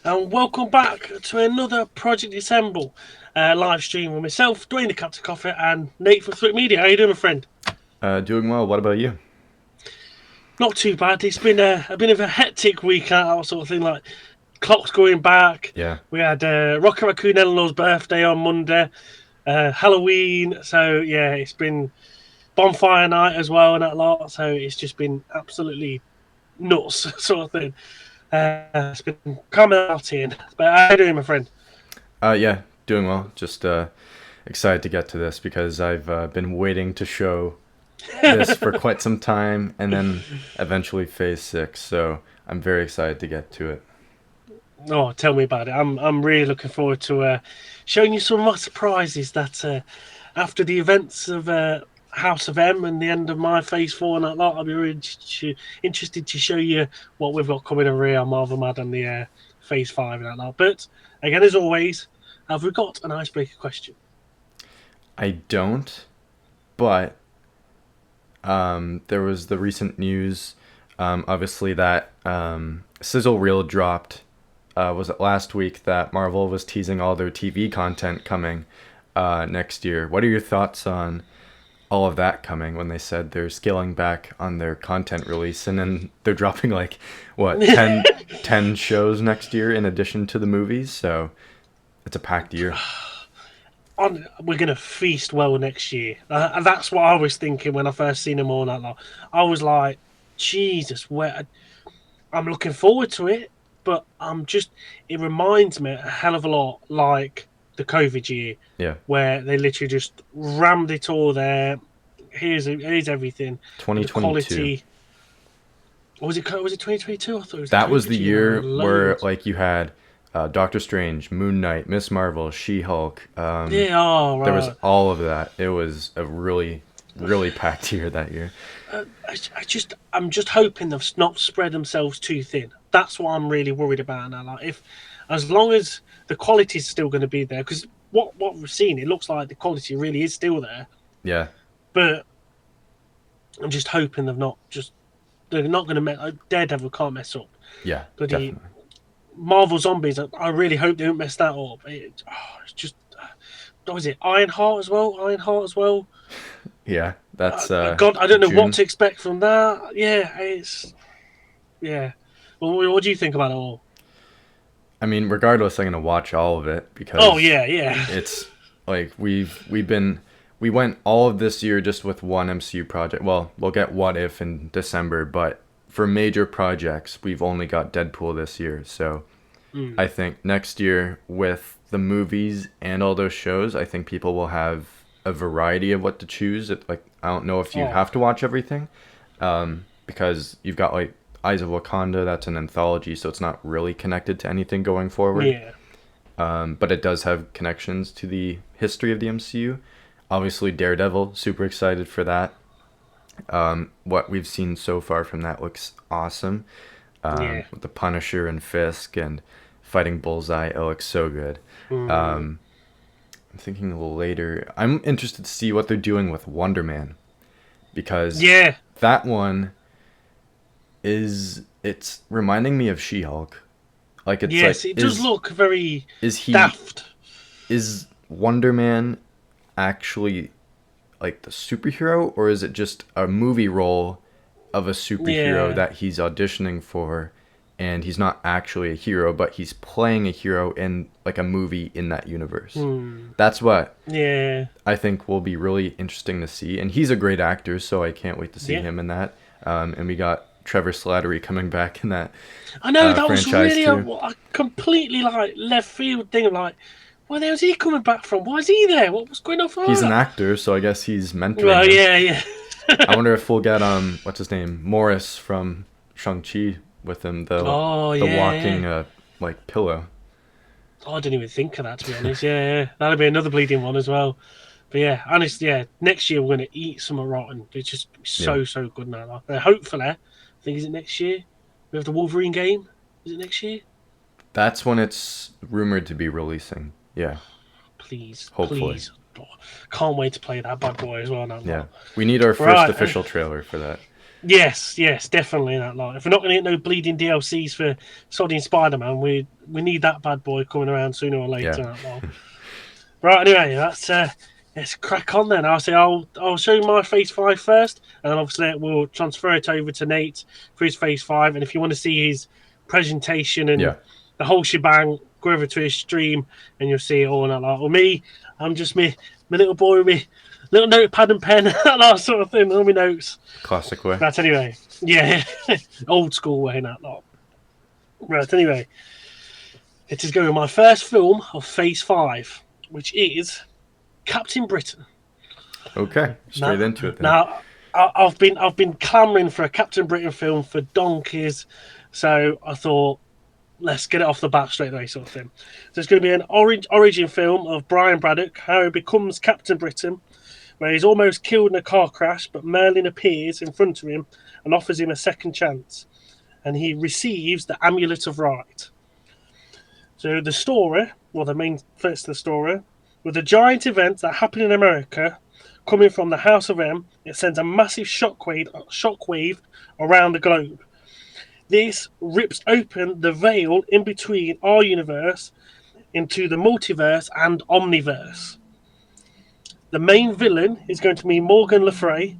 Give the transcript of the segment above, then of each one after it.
And welcome back to another Project Assemble live stream with myself, Dwayne the Captain Coffee, and Nate from Thwip Media. How you doing, my friend? Doing well. What about you? Not too bad. It's been a bit of a hectic week, that sort of thing. Like clocks going back. Yeah. We had Rocket Raccoon Eleanor's birthday on Monday, Halloween. So yeah, it's been bonfire night as well and that lot. So it's just been absolutely nuts, sort of thing. It's been coming out in. But how you doing, my friend? Yeah, doing well. Just excited to get to this because I've been waiting to show this for quite some time, and then eventually Phase 6. So I'm very excited to get to it. Oh, tell me about it. I'm really looking forward to showing you some of my surprises that after the events of House of M and the end of my Phase 4 and that lot, I'll be really interested to show you what we've got coming over here on Marvel Mad and the Phase 5 and that lot. But again, as always, have we got an icebreaker question? I don't, but there was the recent news, obviously, that Sizzle Reel dropped. Was it last week that Marvel was teasing all their TV content coming next year? What are your thoughts on all of that coming when they said they're scaling back on their content release, and then they're dropping like, what, 10 shows next year in addition to the movies? So it's a packed year. We're going to feast well next year. And that's what I was thinking when I first seen them all that lot. I was like, Jesus, I'm looking forward to it, but it reminds me a hell of a lot like the COVID year, Yeah. where they literally just rammed it all there. Here's everything. 2022. The quality. Was it 2022? I thought it was That was the COVID year where loads. like you had Doctor Strange, Moon Knight, Miss Marvel, She-Hulk. Yeah, oh, right. There was all of that. It was a really, really packed year that year. I'm just hoping they've not spread themselves too thin. That's what I'm really worried about now. Like, as long as the quality is still going to be there, because what we've seen, it looks like the quality really is still there. Yeah. But I'm just hoping they're not going to mess. Daredevil can't mess up. Yeah. Bloody Definitely. Marvel Zombies. I really hope they don't mess that up. It's just. What was it? Ironheart as well. Yeah. That's God, I don't know June. what to expect from that. Yeah, it's. Yeah. Well, what do you think about it all? I mean, regardless, I'm gonna watch all of it Oh because yeah, yeah, it's like we went all of this year just with one MCU project. Well, we'll get What If in December, but for major projects, we've only got Deadpool this year. So mm, I think next year with the movies and all those shows, I think people will have a variety of what to choose. Like I don't know if you oh have to watch everything, because you've got like Eyes of Wakanda. That's an anthology, so it's not really connected to anything going forward. yeah, But it does have connections to the history of the MCU. Obviously, Daredevil, super excited for that. What we've seen so far from that looks awesome. yeah. With the Punisher and Fisk and fighting Bullseye, it looks so good. Mm. I'm thinking later. I'm interested to see what they're doing with Wonder Man because Yeah, that one it's reminding me of She-Hulk. Like it's yes, like it does look very is he daft. is Wonder Man actually like the superhero, or is it just a movie role of a superhero Yeah. that he's auditioning for, and he's not actually a hero, but he's playing a hero in like a movie in that universe? Hmm. That's what Yeah. I think will be really interesting to see, and he's a great actor, so I can't wait to see Yeah. him in that. And we got Trevor Slattery coming back in that I know that was franchise really too. a completely like left field thing. Like, where the hell's he coming back from? Why is he there? What was going on for He's an that? actor, so I guess he's mentoring Well, him. yeah, yeah. I wonder if we'll get what's his name, Morris from Shang Chi with him, Oh, the yeah, yeah. walking like pillow. Oh, I didn't even think of that, to be honest. Yeah, yeah. That'll be another bleeding one as well. But yeah, honestly, yeah, next year we're going to eat some rotten. It's just Yeah, so, so good now. Hopefully, I think, is it next year? We have the Wolverine game. Is it next year? that's when it's rumored to be releasing. Yeah, Please, hopefully. please. Oh, can't wait to play that bad boy as well. That Yeah, lot. we need our first Right. official trailer for that. Yes, yes, definitely that lot. If we're not going to get no bleeding DLCs for sodding Spider Man, we need that bad boy coming around sooner or Yeah, later. That lot. Right. Anyway, let's crack on then. I'll show you my phase five first, and then obviously we'll transfer it over to Nate for his phase five. And if you want to see his presentation and yeah, the whole shebang, go over to his stream and you'll see it all. And that lot. Or me, I'm just my little boy with me little notepad and pen, that sort of thing, all my notes. classic way. Right, anyway. Yeah, old school way, that lot. Right, anyway. It is going to my first film of Phase 5, which is Captain Britain. Okay, straight Now, into it then. now I've been clamouring for a Captain Britain film for donkeys, so I thought let's get it off the bat straight away, sort of thing. So it's going to be an origin film of Brian Braddock, how he becomes Captain Britain, where he's almost killed in a car crash, but Merlin appears in front of him and offers him a second chance, and he receives the Amulet of Right. So the story, well, the main first of the story, with a giant event that happened in America, coming from the House of M, it sends a massive shockwave around the globe. This rips open the veil in between our universe into the multiverse and omniverse. The main villain is going to be Morgan Le Fay,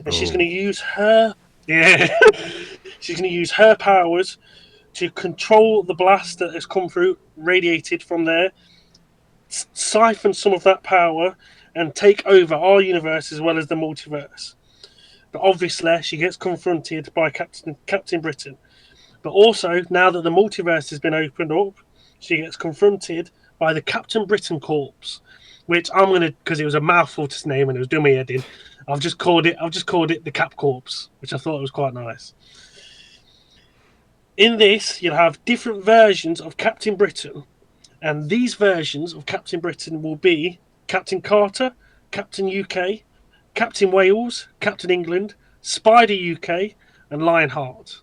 and she's Oh, going to use her yeah she's going to use her powers to control the blast that has come through, radiated from there, siphon some of that power, and take over our universe as well as the multiverse. But obviously, she gets confronted by Captain Britain. But also, now that the multiverse has been opened up, she gets confronted by the Captain Britain Corps, which I'm gonna, because it was a mouthful to name and it was doing my head in. I've just called it the Cap Corps, which I thought was quite nice. In this, you'll have different versions of Captain Britain, and these versions of Captain Britain will be Captain Carter, Captain UK, Captain Wales, Captain England, Spider UK, and Lionheart.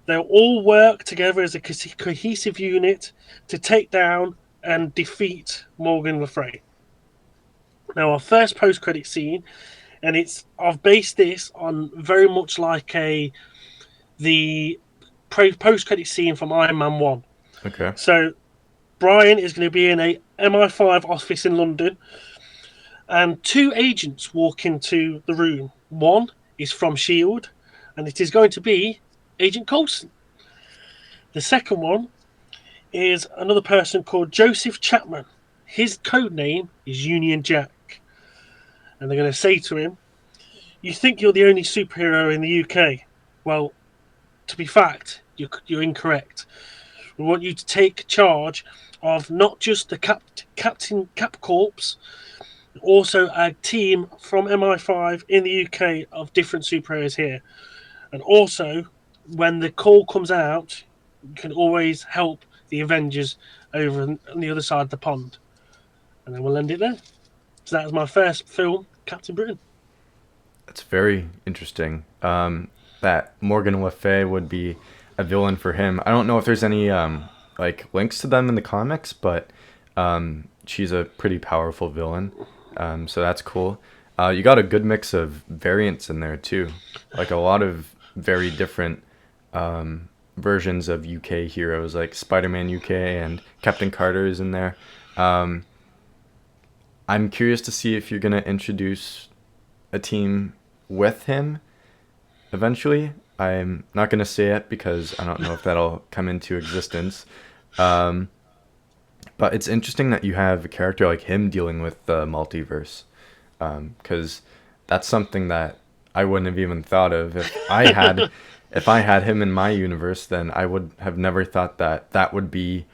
They'll all work together as a cohesive unit to take down and defeat Morgan Le Fay. Now, our first post-credit scene, and I've based this on very much like the post-credit scene from Iron Man 1. okay. So Brian is going to be in a MI5 office in London, and two agents walk into the room. One is from S.H.I.E.L.D., and it is going to be Agent Coulson. The second one is another person called Joseph Chapman. His code name is Union Jack. And they're going to say to him, "You think you're the only superhero in the UK? Well, to be fact, you're incorrect. We want you to take charge of not just the Captain Cap Corps, also a team from MI5 in the UK of different superheroes here. And also, when the call comes out, you can always help the Avengers over on the other side of the pond." And then we'll end it there. So that was my first film, Captain Britain. It's very interesting. That Morgan Le Fay would be a villain for him. I don't know if there's any like links to them in the comics, but she's a pretty powerful villain. So that's cool. You got a good mix of variants in there too, like a lot of very different versions of UK heroes, like Spider-Man UK and Captain Carter is in there. Um, I'm curious to see if you're gonna introduce a team with him eventually. I'm not gonna say it because I don't know if that'll come into existence. Um, but it's interesting that you have a character like him dealing with the multiverse, because that's something that I wouldn't have even thought of if I had him in my universe. Then I would have never thought that that would be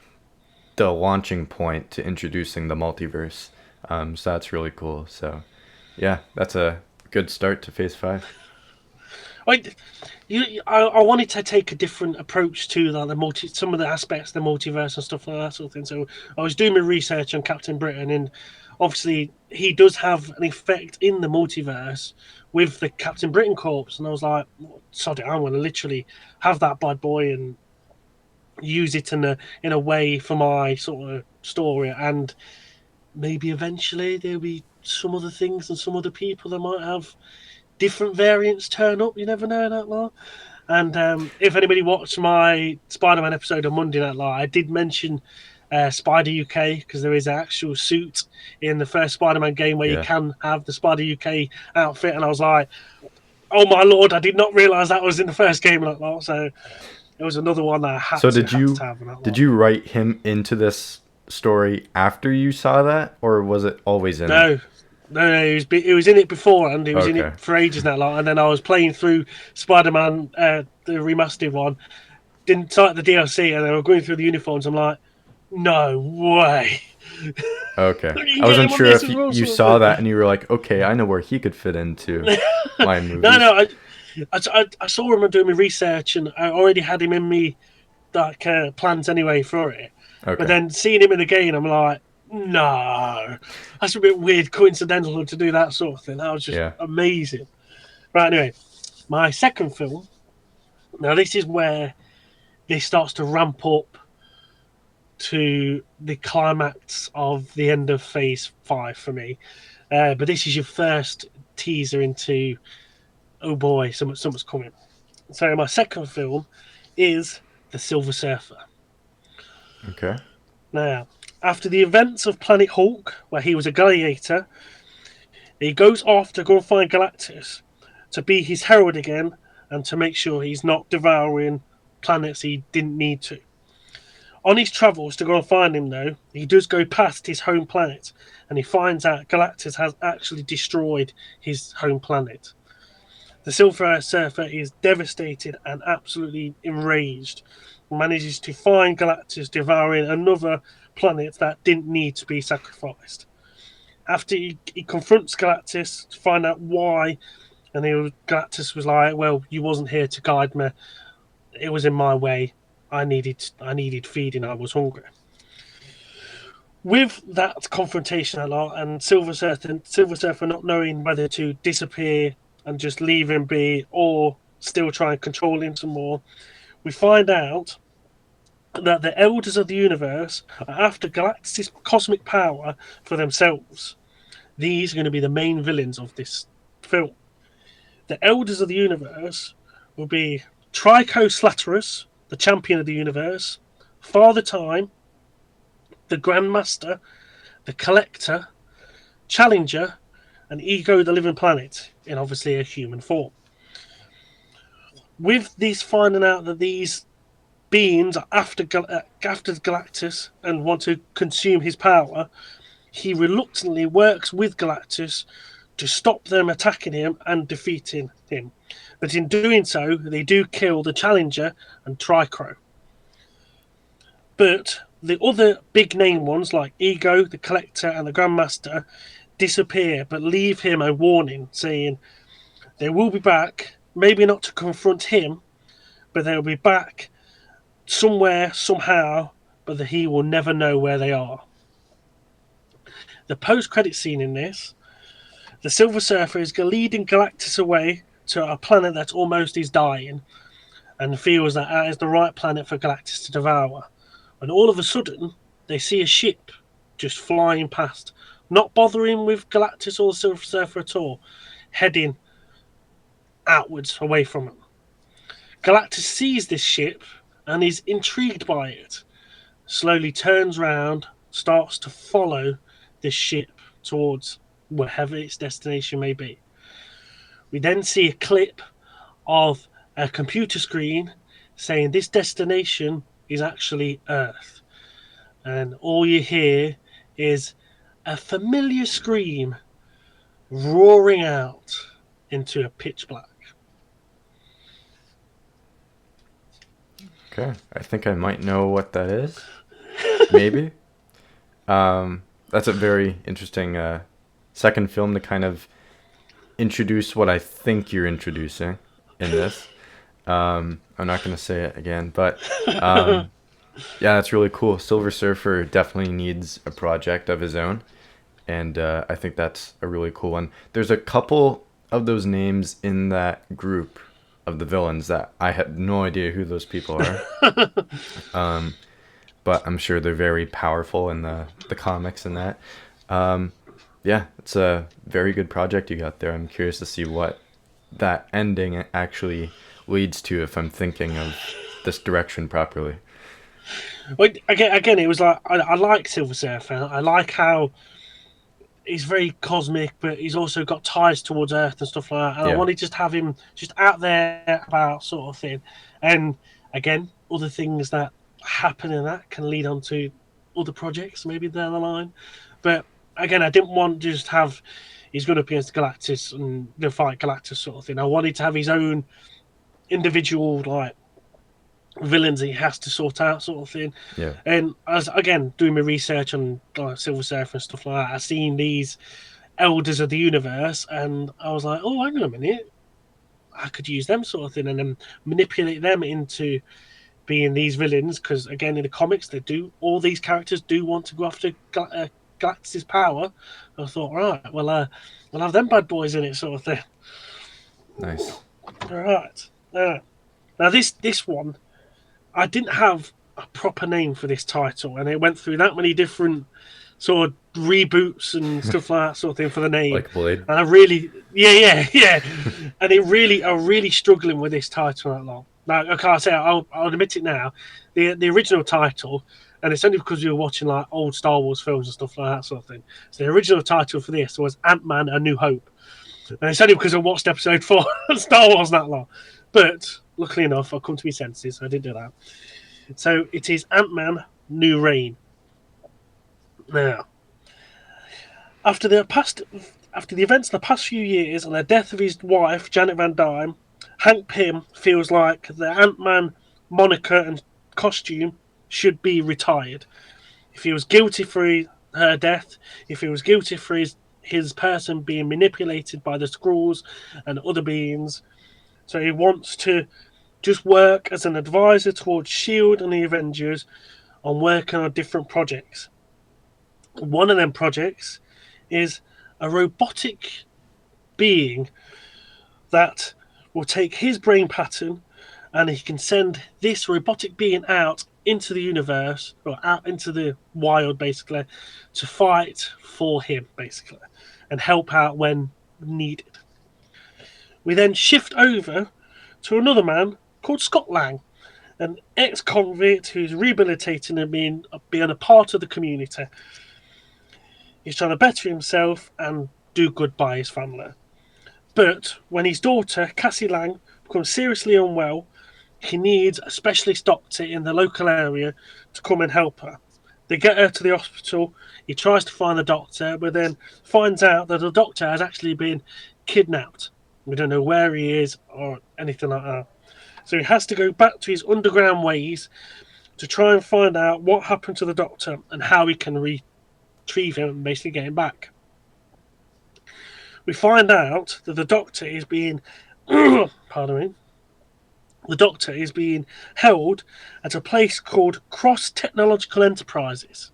the launching point to introducing the multiverse. So that's really cool. So yeah, that's a good start to Phase 5. I, I wanted to take a different approach to some of the aspects of the multiverse and stuff like that sort of thing. So I was doing my research on Captain Britain, and obviously he does have an effect in the multiverse with the Captain Britain corps. And I was like, "Sod it, I'm going to literally have that bad boy and use it in a way for my sort of story, and maybe eventually there'll be some other things and some other people that might have different variants turn up. You never know that lot." And if anybody watched my Spider-Man episode on Monday Night Live, I did mention Spider UK, because there is an actual suit in the first Spider-Man game where you Yeah. can have the Spider UK outfit, and I was like, "Oh my lord, I did not realize that was in the first game like that." So it was another one that I So had to have in that did lot. you write him into this story after you saw that, or was it always in it? No, no, he was in it before, and he was in Okay. it for ages now. Like, and then I was playing through Spider-Man, the remastered one. Didn't start the DLC, and they were going through the uniforms. I'm like, "No way! Okay. You can I get wasn't him on sure this if as well." you Sort saw of that and you were like, okay, I know where he could fit into thing. my No, movies. no, I saw him doing my research, and I already had him in me like plans anyway for it. But Okay. then seeing him in the game, I'm like, "No, that's a bit weird, coincidental to do that sort of thing." That was just Yeah. amazing. Right, anyway, my second film. Now this is where this starts to ramp up to the climax of the end of Phase 5 for me. But this is your first teaser into, oh boy, something's coming. So my second film is The Silver Surfer. Okay. Now, after the events of Planet Hulk, where he was a gladiator, he goes off to go and find Galactus to be his herald again, and to make sure he's not devouring planets he didn't need to. On his travels to go and find him, though, he does go past his home planet, and he finds out Galactus has actually destroyed his home planet. The Silver Surfer is devastated and absolutely enraged, manages to find Galactus devouring another planet that didn't need to be sacrificed. After he confronts Galactus to find out why, and Galactus was like, "Well, you wasn't here to guide me. It was in my way. I needed feeding. I was hungry." With that confrontation a lot, and Silver Surfer not knowing whether to disappear and just leave him be, or still try and control him some more, we find out that the Elders of the Universe are after Galactus' cosmic power for themselves. These are going to be the main villains of this film. The Elders of the Universe will be Trico Slaterus, the champion of the universe, Father Time, the Grandmaster, the Collector, Challenger, and Ego the Living Planet, in obviously a human form. With this finding out that these beings are after Galactus and want to consume his power, he reluctantly works with Galactus to stop them attacking him and defeating him. But in doing so, they do kill the Challenger and Tricro. But the other big name ones like Ego, the Collector, and the Grandmaster disappear, but leave him a warning saying they will be back, maybe not to confront him, but they'll be back somewhere, somehow, but that he will never know where they are. The post-credit scene in this, the Silver Surfer is leading Galactus away to a planet that almost is dying and feels that is the right planet for Galactus to devour. And all of a sudden, they see a ship just flying past, not bothering with Galactus or the Silver Surfer at all, heading outwards away from them. Galactus sees this ship and is intrigued by it, slowly turns round, starts to follow this ship towards wherever its destination may be. We then see a clip of a computer screen saying this destination is actually Earth. And all you hear is a familiar scream roaring out into a pitch black. Okay, I think I might know what that is. Maybe. That's a very interesting second film to kind of introduce what I think you're introducing in this. I'm not going to say it again, but yeah, that's really cool. Silver Surfer definitely needs a project of his own, and I think that's a really cool one. There's a couple of those names in that group of the villains that I had no idea who those people are. But I'm sure they're very powerful in the comics and that. Yeah, it's a very good project you got there. I'm curious to see what that ending actually leads to if I'm thinking of this direction properly. Well, again, it was like I like Silver Surfer. I like how he's very cosmic, but he's also got ties towards Earth and stuff like that. And I Yeah. wanted to just have him just out there about sort of thing. And again, other things that happen in that can lead on to other projects maybe down the line. But again, I didn't want to just have he's going up against Galactus and the fight Galactus sort of thing. I wanted to have his own individual like villains he has to sort out sort of thing. Yeah. And as again doing my research on Silver Surfer and stuff like that, I seen these elders of the universe, and I was like, oh, hang on a minute, I could use them sort of thing, and then manipulate them into being these villains. Because again, in the comics, they do all these characters do want to go after Galactus' power. And I thought, right, well, we'll have them bad boys in it, sort of thing. Nice. All right. Now this one, I didn't have a proper name for this title, and it went through that many different sort of reboots and stuff like that sort of thing for the name. Like Blade. And I really, yeah. And I'm really struggling with this title that long. Now, okay, I'll admit it now. The original title, and it's only because we were watching like old Star Wars films and stuff like that sort of thing. So the original title for this was Ant-Man: A New Hope, and it's only because I watched episode 4 of Star Wars that long. But luckily enough, I've come to my senses, so I didn't do that. So it is Ant-Man: New Reign. Now, after the events of the past few years and the death of his wife, Janet Van Dyne, Hank Pym feels like the Ant-Man moniker and costume should be retired. If he was guilty for her death, if he was guilty for his person being manipulated by the Skrulls and other beings, so he wants to just work as an advisor towards S.H.I.E.L.D. and the Avengers on working on different projects. One of them projects is a robotic being that will take his brain pattern, and he can send this robotic being out into the universe, or out into the wild, basically, to fight for him, basically, and help out when needed. We then shift over to another man called Scott Lang, an ex-convict who's rehabilitating and being a part of the community. He's trying to better himself and do good by his family. But when his daughter, Cassie Lang, becomes seriously unwell, He needs a specialist doctor in the local area to come and help her. They get her to the hospital. He tries to find the doctor, but then finds out that the doctor has actually been kidnapped. We don't know where he is or anything like that. So he has to go back to his underground ways to try and find out what happened to the doctor and how he can retrieve him and basically get him back. We find out that the doctor is being, pardon me, the doctor is being held at a place called Cross Technological Enterprises.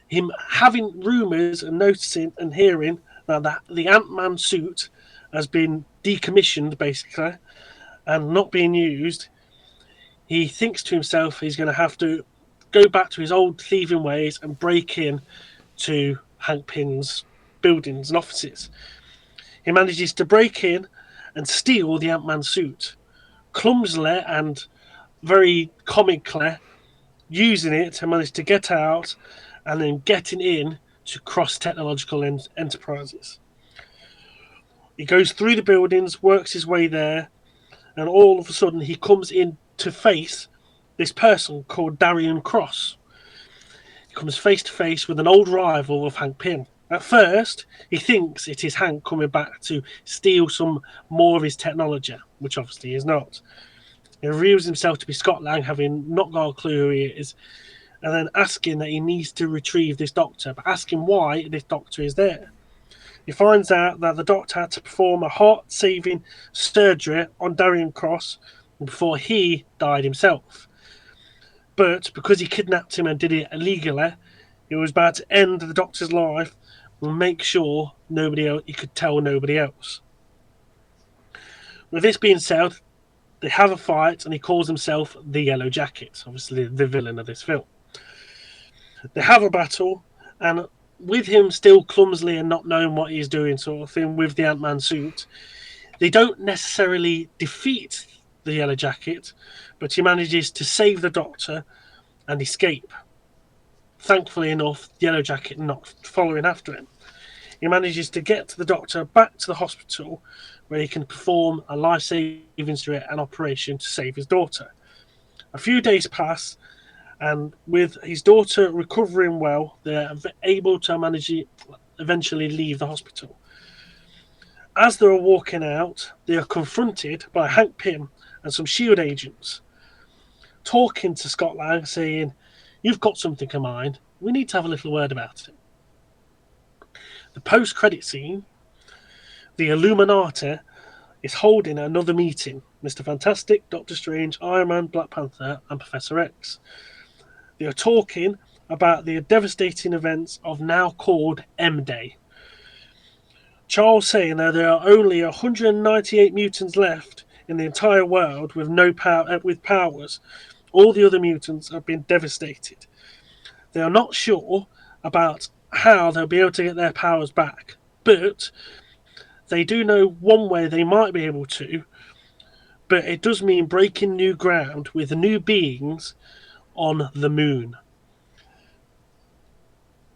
Him having rumours and noticing and hearing that the Ant-Man suit has been decommissioned basically and not being used, he thinks to himself he's going to have to go back to his old thieving ways and break in to Hank Pym's buildings and offices. He manages to break in and steal the Ant-Man suit, clumsily and very comically using it to manage to get out and then getting in to Cross Technological Enterprises. He goes through the buildings, works his way there, and all of a sudden he comes in to face this person called Darian Cross. He comes face to face with an old rival of Hank Pym. At first, he thinks it is Hank coming back to steal some more of his technology, which obviously is not. He reveals himself to be Scott Lang, having not got a clue who he is, and then asking that he needs to retrieve this doctor, but asking why this doctor is there. He finds out that the doctor had to perform a heart-saving surgery on Darian Cross before he died himself. But because he kidnapped him and did it illegally, he was about to end the doctor's life and make sure nobody else, he could tell nobody else. With this being said, they have a fight and he calls himself the Yellow Jacket, obviously the villain of this film. They have a battle, and with him still clumsily and not knowing what he's doing, sort of thing, with the Ant-Man suit, they don't necessarily defeat the Yellow Jacket, but he manages to save the Doctor and escape. Thankfully enough, the Yellow Jacket not following after him. He manages to get the Doctor back to the hospital where he can perform a life-saving surgery and operation to save his daughter. A few days pass, and with his daughter recovering well, they're able to manage to eventually leave the hospital. As they are walking out, they are confronted by Hank Pym and some SHIELD agents, talking to Scott Lang, saying, "You've got something in mind. We need to have a little word about it." The post-credit scene, the Illuminati is holding another meeting. Mr. Fantastic, Doctor Strange, Iron Man, Black Panther, and Professor X. They are talking about the devastating events of now called M-Day. Charles saying that there are only 198 mutants left in the entire world with no power, with powers. All the other mutants have been devastated. They are not sure about how they'll be able to get their powers back, but they do know one way they might be able to, but it does mean breaking new ground with new beings on the moon.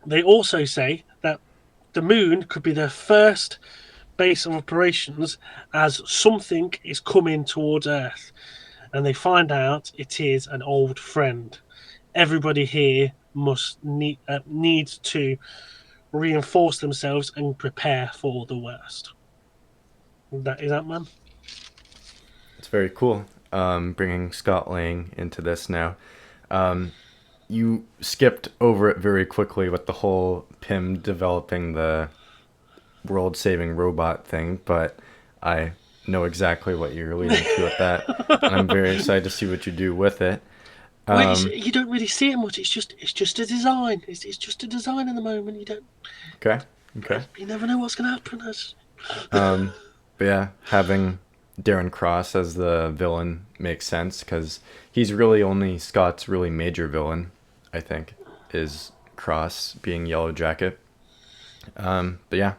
They also say that the moon could be their first base of operations as something is coming towards Earth, and they find out it is an old friend. Everybody here must needs to reinforce themselves and prepare for the worst. That is Ant-Man. It's very cool. Bringing Scott Lang into this now. You skipped over it very quickly with the whole Pym developing the world-saving robot thing, but I know exactly what you're leading to with that, and I'm very excited to see what you do with it. Well, Um, you don't really see it much. It's just a design. It's just a design in the moment. okay, okay. You never know what's going to happen. Um, but yeah, having Darren Cross as the villain makes sense because he's really only Scott's really major villain, I think, is Cross being Yellow Jacket. But yeah,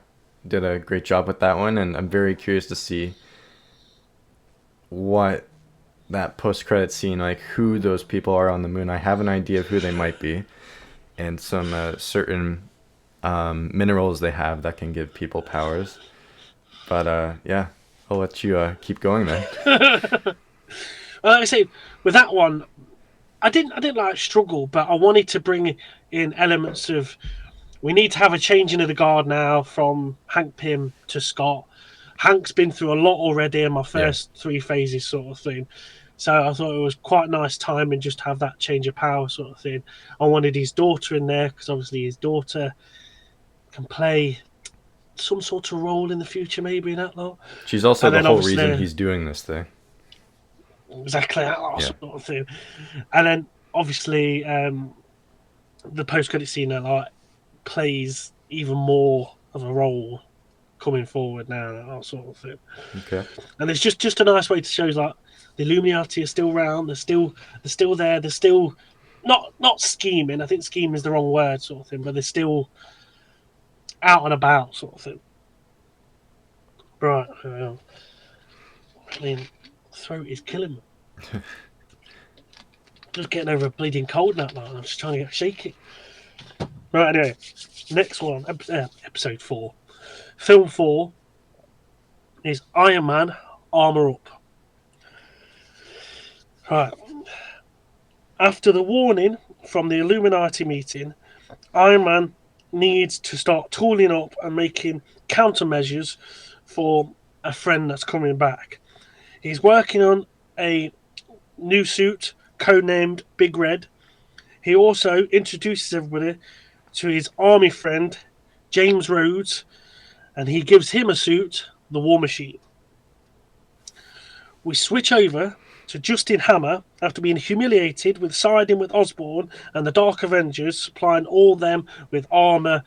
did a great job with that one, and I'm very curious to see what that post-credit scene, like who those people are on the moon. I have an idea of who they might be, and some certain minerals they have that can give people powers. But yeah, I'll let you keep going then. Like I say, with that one, I didn't like struggle, but I wanted to bring in elements of we need to have a changing of the guard now from Hank Pym to Scott. Hank's been through a lot already in my Yeah. first three phases, sort of thing. So I thought it was quite a nice time and just have that change of power, sort of thing. I wanted his daughter in there because obviously his daughter can play some sort of role in the future, maybe in that lot. She's also And the then whole reason obviously he's doing this thing. exactly that lot Yeah. sort of thing. And then obviously the post credit scene like plays even more of a role coming forward now, that sort of thing. Okay. And it's just a nice way to show like the Illuminati are still around. They're still there. They're still not scheming. I think scheme is the wrong word, sort of thing. But they're still out and about, sort of thing. Right. I mean, throat is killing me. Just getting over a bleeding cold now. Like, I'm just trying to get shaky. Right. Anyway, next one, episode 4, film 4 is Iron Man Armor Up. Right. After the warning from the Illuminati meeting, Iron Man needs to start tooling up and making countermeasures for a friend that's coming back. He's working on a new suit codenamed Big Red. He also introduces everybody to his army friend James Rhodes, and he gives him a suit, the War Machine. We switch over to Justin Hammer after being humiliated with siding with Osborn and the Dark Avengers, supplying all them with armor,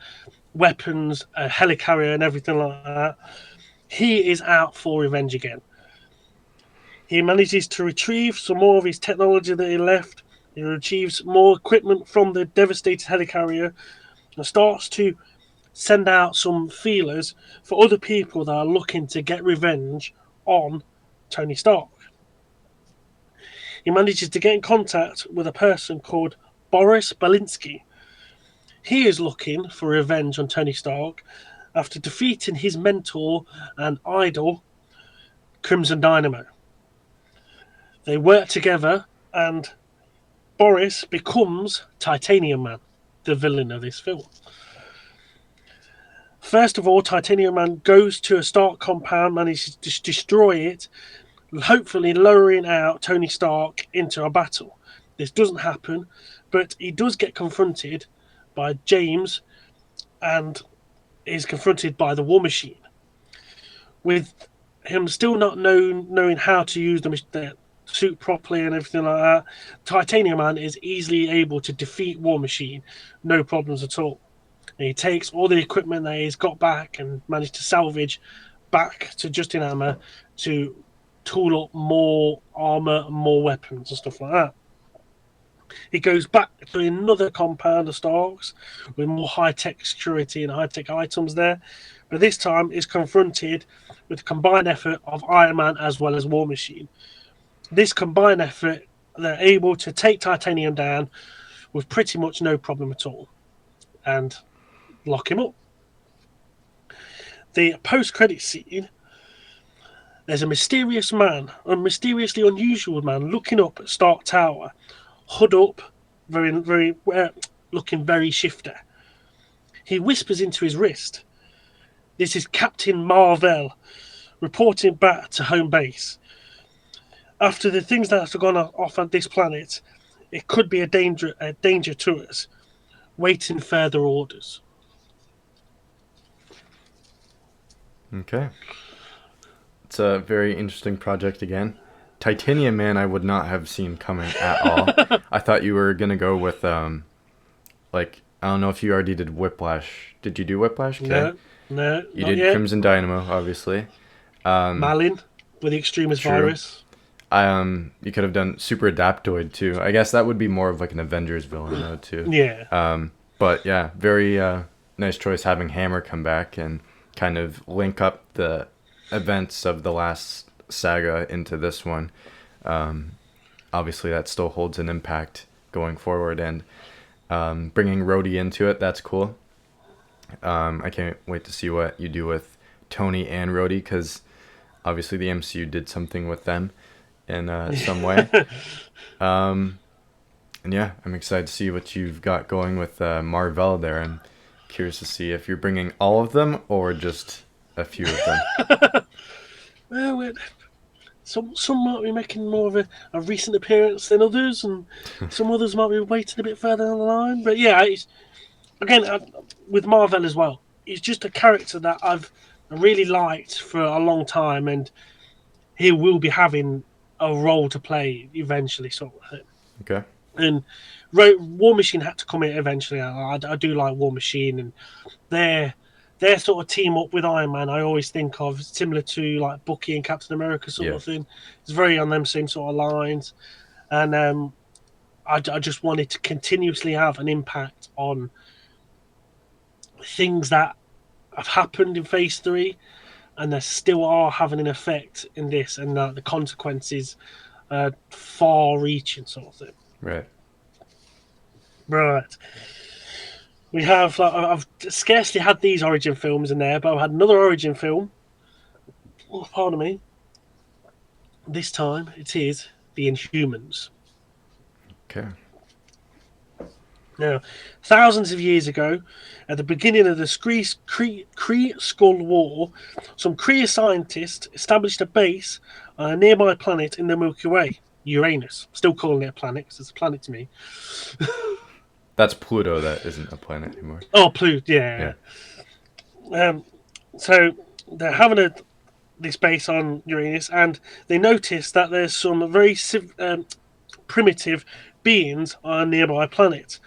weapons, a helicarrier, and everything like that. He is out for revenge again. He manages to retrieve some more of his technology that he left. He retrieves more equipment from the devastated helicarrier and starts to send out some feelers for other people that are looking to get revenge on Tony Stark. He manages to get in contact with a person called Boris Belinsky. He is looking for revenge on Tony Stark after defeating his mentor and idol, Crimson Dynamo. They work together, and Boris becomes Titanium Man, the villain of this film. First of all, Titanium Man goes to a Stark compound, manages to destroy it, hopefully lowering out Tony Stark into a battle. This doesn't happen, but he does get confronted by James and is confronted by the War Machine. With him still not knowing how to use the suit properly and everything like that, Titanium Man is easily able to defeat War Machine, no problems at all. And he takes all the equipment that he's got back and managed to salvage back to Justin Hammer to tool up more armor and more weapons and stuff like that. He goes back to another compound of Starks with more high-tech security and high-tech items there, but this time is confronted with the combined effort of Iron Man as well as War Machine. This combined effort, they're able to take Titanium down with pretty much no problem at all and lock him up. The post-credit scene, there's a mysterious man, a mysteriously unusual man looking up at Stark Tower, hood up, looking very shifter. He whispers into his wrist. This is Captain Marvel reporting back to home base. After the things that have gone off on this planet, it could be a danger to us, waiting further orders. Okay. It's a very interesting project again. Titanium Man I would not have seen coming at all. I thought you were gonna go with like I don't know if you already did Whiplash. Did you do Whiplash? Okay. No, You not did yet. Crimson Dynamo, obviously. Malin with the Extremis True. virus. You could have done Super Adaptoid too. I guess that would be more of like an Avengers villain though too. Yeah. But yeah, very nice choice having Hammer come back and kind of link up the events of the last saga into this one. Obviously, that still holds an impact going forward, and bringing Rhodey into it, that's cool. I can't wait to see what you do with Tony and Rhodey, because obviously the MCU did something with them in some way. Um, and yeah, I'm excited to see what you've got going with Marvel there. I'm curious to see if you're bringing all of them or just a few of them. Well, some might be making more of a recent appearance than others, and some others might be waiting a bit further down the line. But yeah, again with Marvel as well. He's just a character that I've really liked for a long time, and he will be having a role to play eventually, sort of thing. Okay. And War Machine had to come in eventually. I do like War Machine, and their their sort of team up with Iron Man. I always think of similar to like Bucky and Captain America sort Yeah. of thing. It's very on them same sort of lines, and I just wanted to continuously have an impact on things that have happened in Phase Three, and they still are having an effect in this, and the consequences are far-reaching sort of thing. Right. Right. We have. I've scarcely had these origin films in there, but I've had another origin film. Oh, pardon me. This time it is the Inhumans. Okay. Now, thousands of years ago, at the beginning of the Kree Skull War, some Kree scientists established a base on a nearby planet in the Milky Way, Uranus. Still calling it a planet because it's a planet to me. That's Pluto. That isn't a planet anymore. Oh, Pluto, yeah. Yeah. So they're having this base on Uranus, and they notice that there's some very primitive beings on a nearby planet.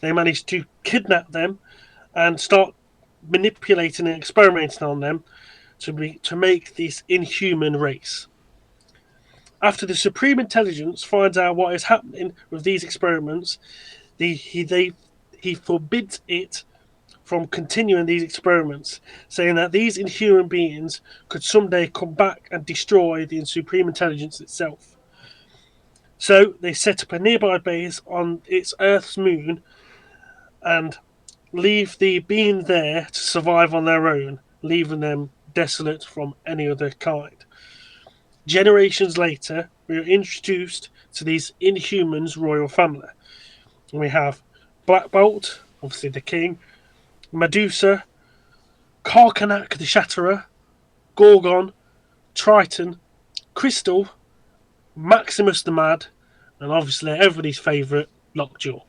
They manage to kidnap them and start manipulating and experimenting on them to make this inhuman race. After the Supreme Intelligence finds out what is happening with these experiments, he forbids it from continuing these experiments, saying that these inhuman beings could someday come back and destroy the Supreme Intelligence itself. So they set up a nearby base on its Earth's moon and leave the being there to survive on their own, leaving them desolate from any other kind. Generations later, we are introduced to these Inhumans royal family. And we have Black Bolt, obviously the king, Medusa, Karkanak the Shatterer, Gorgon, Triton, Crystal, Maximus the Mad, and obviously everybody's favourite, Lockjaw.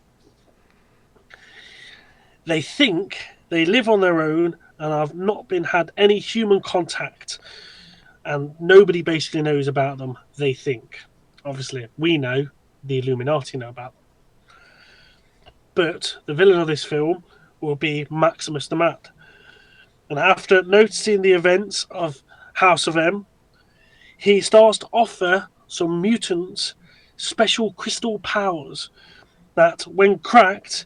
They think they live on their own and have not been had any human contact, and nobody basically knows about them. They think, obviously, we know, the Illuminati know about them. But the villain of this film will be Maximus the Mad. And after noticing the events of House of M, he starts to offer some mutants special crystal powers that, when cracked,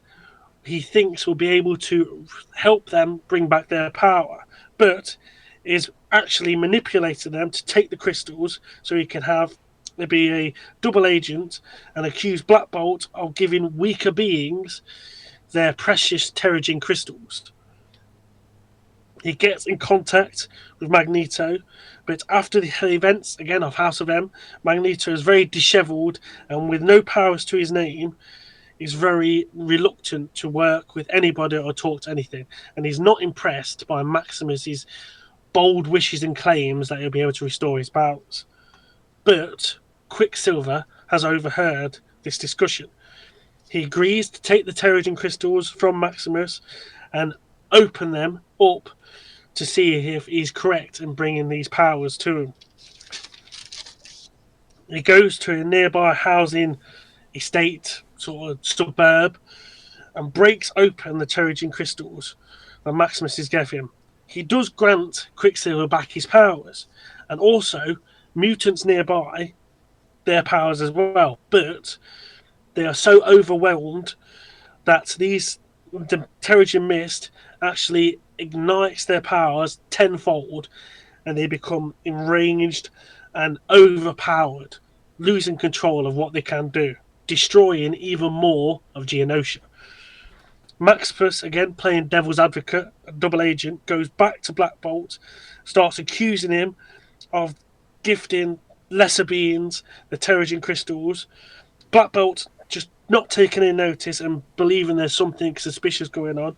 he thinks will be able to help them bring back their power, but is actually manipulating them to take the crystals so he can have there be a double agent and accuse Black Bolt of giving weaker beings their precious Terrigen crystals. He gets in contact with Magneto, but after the events again of House of M, Magneto is very dishevelled and with no powers to his name is very reluctant to work with anybody or talk to anything, and he's not impressed by Maximus's bold wishes and claims that he'll be able to restore his powers. But Quicksilver has overheard this discussion. He agrees to take the Terrigen crystals from Maximus and open them up to see if he's correct in bringing these powers to him. He goes to a nearby housing estate, sort of suburb, and breaks open the Terrigen crystals that Maximus is giving him. He does grant Quicksilver back his powers, and also mutants nearby their powers as well, but they are so overwhelmed that the Terrigen mist actually ignites their powers tenfold, and they become enraged and overpowered, losing control of what they can do, destroying even more of Geonosia. Maximus, again playing devil's advocate, a double agent, goes back to Black Bolt, starts accusing him of gifting lesser beings the Terrigen crystals. Black Bolt just not taking any notice and believing there's something suspicious going on.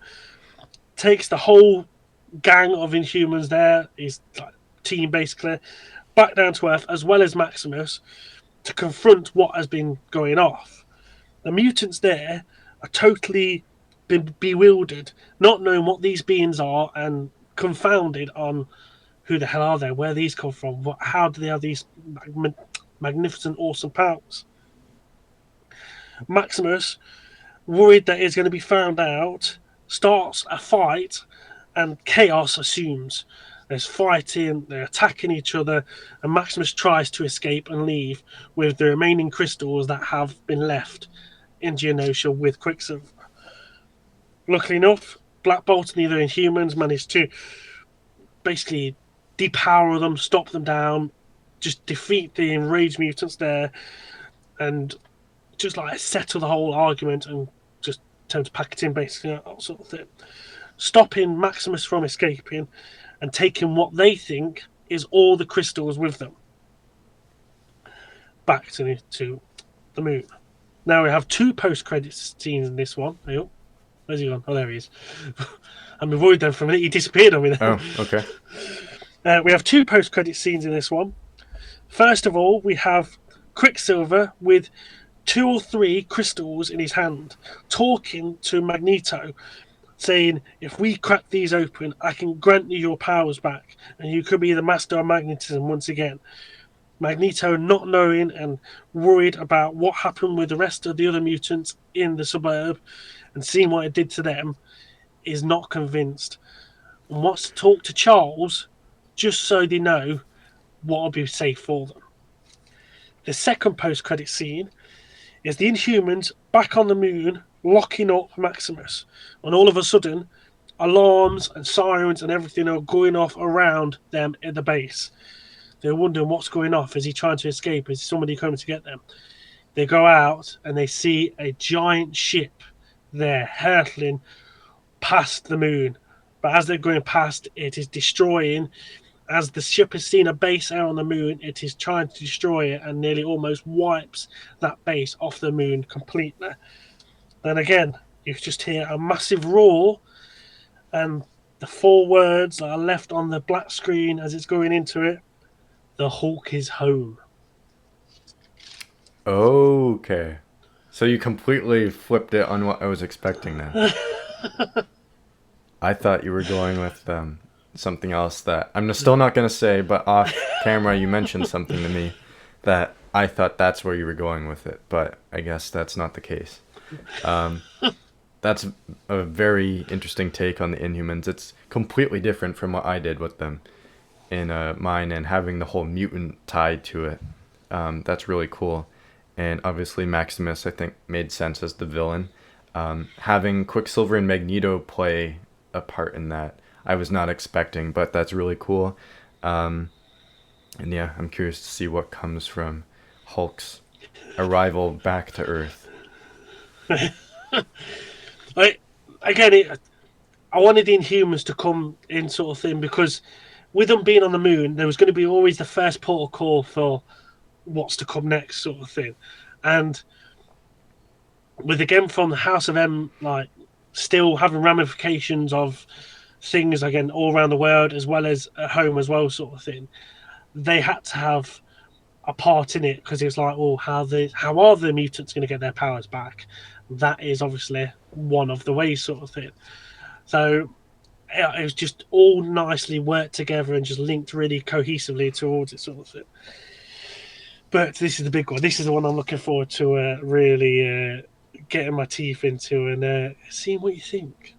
Takes the whole gang of Inhumans there, his like, team basically, back down to Earth, as well as Maximus, to confront what has been going off. The mutants there are totally been bewildered, not knowing what these beings are, and confounded on who the hell are they, where these come from, how do they have these magnificent, awesome powers. Maximus, worried that it's going to be found out, starts a fight, and chaos assumes. There's fighting, they're attacking each other, and Maximus tries to escape and leave with the remaining crystals that have been left in Geonosia with Quicksilver. Luckily enough, Black Bolt and the other Inhumans managed to basically depower them, stop them down, just defeat the enraged mutants there, and just like settle the whole argument and just turn to pack it in, basically, that sort of thing. Stopping Maximus from escaping and taking what they think is all the crystals with them back to the moon. Now we have two post-credit scenes in this one. Oh, where's he gone? Oh, there he is. I'm avoiding them for a minute. He disappeared on me then. Oh, okay. We have two post-credit scenes in this one. First of all, we have Quicksilver with 2 or 3 crystals in his hand, talking to Magneto, saying, if we crack these open, I can grant you your powers back, and you could be the master of magnetism once again. Magneto, not knowing and worried about what happened with the rest of the other mutants in the suburb and seeing what it did to them, is not convinced and wants to talk to Charles just so they know what will be safe for them. The second post-credit scene is the Inhumans back on the moon locking up Maximus, and all of a sudden alarms and sirens and everything are going off around them at the base. They're wondering what's going on. Is he trying to escape? Is somebody coming to get them? They go out and they see a giant ship there hurtling past the moon, but as they're going past, it is destroying. As the ship has seen a base out on the moon, it is trying to destroy it and nearly almost wipes that base off the moon completely. Then again, you just hear a massive roar, and the 4 words that are left on the black screen as it's going into it: the Hulk is home. Okay. So you completely flipped it on what I was expecting now. I thought you were going with something else that I'm still not going to say, but off camera you mentioned something to me that I thought that's where you were going with it, but I guess that's not the case. That's a very interesting take on the Inhumans. It's completely different from what I did with them in mine, and having the whole mutant tied to it. That's really cool. And obviously Maximus, I think, made sense as the villain. Having Quicksilver and Magneto play a part in that, I was not expecting, but that's really cool. And yeah, I'm curious to see what comes from Hulk's arrival back to Earth. I wanted the Inhumans to come in, sort of thing, because with them being on the moon, there was going to be always the first port of call for what's to come next, sort of thing. And with, again, from the House of M, like, still having ramifications of things again all around the world as well as at home as well, sort of thing, they had to have a part in it, because it was like, well, how are the mutants going to get their powers back? That is obviously one of the ways, sort of thing. So it was just all nicely worked together and just linked really cohesively towards it, sort of thing. But this is the big one. This is the one I'm looking forward to really getting my teeth into and seeing what you think.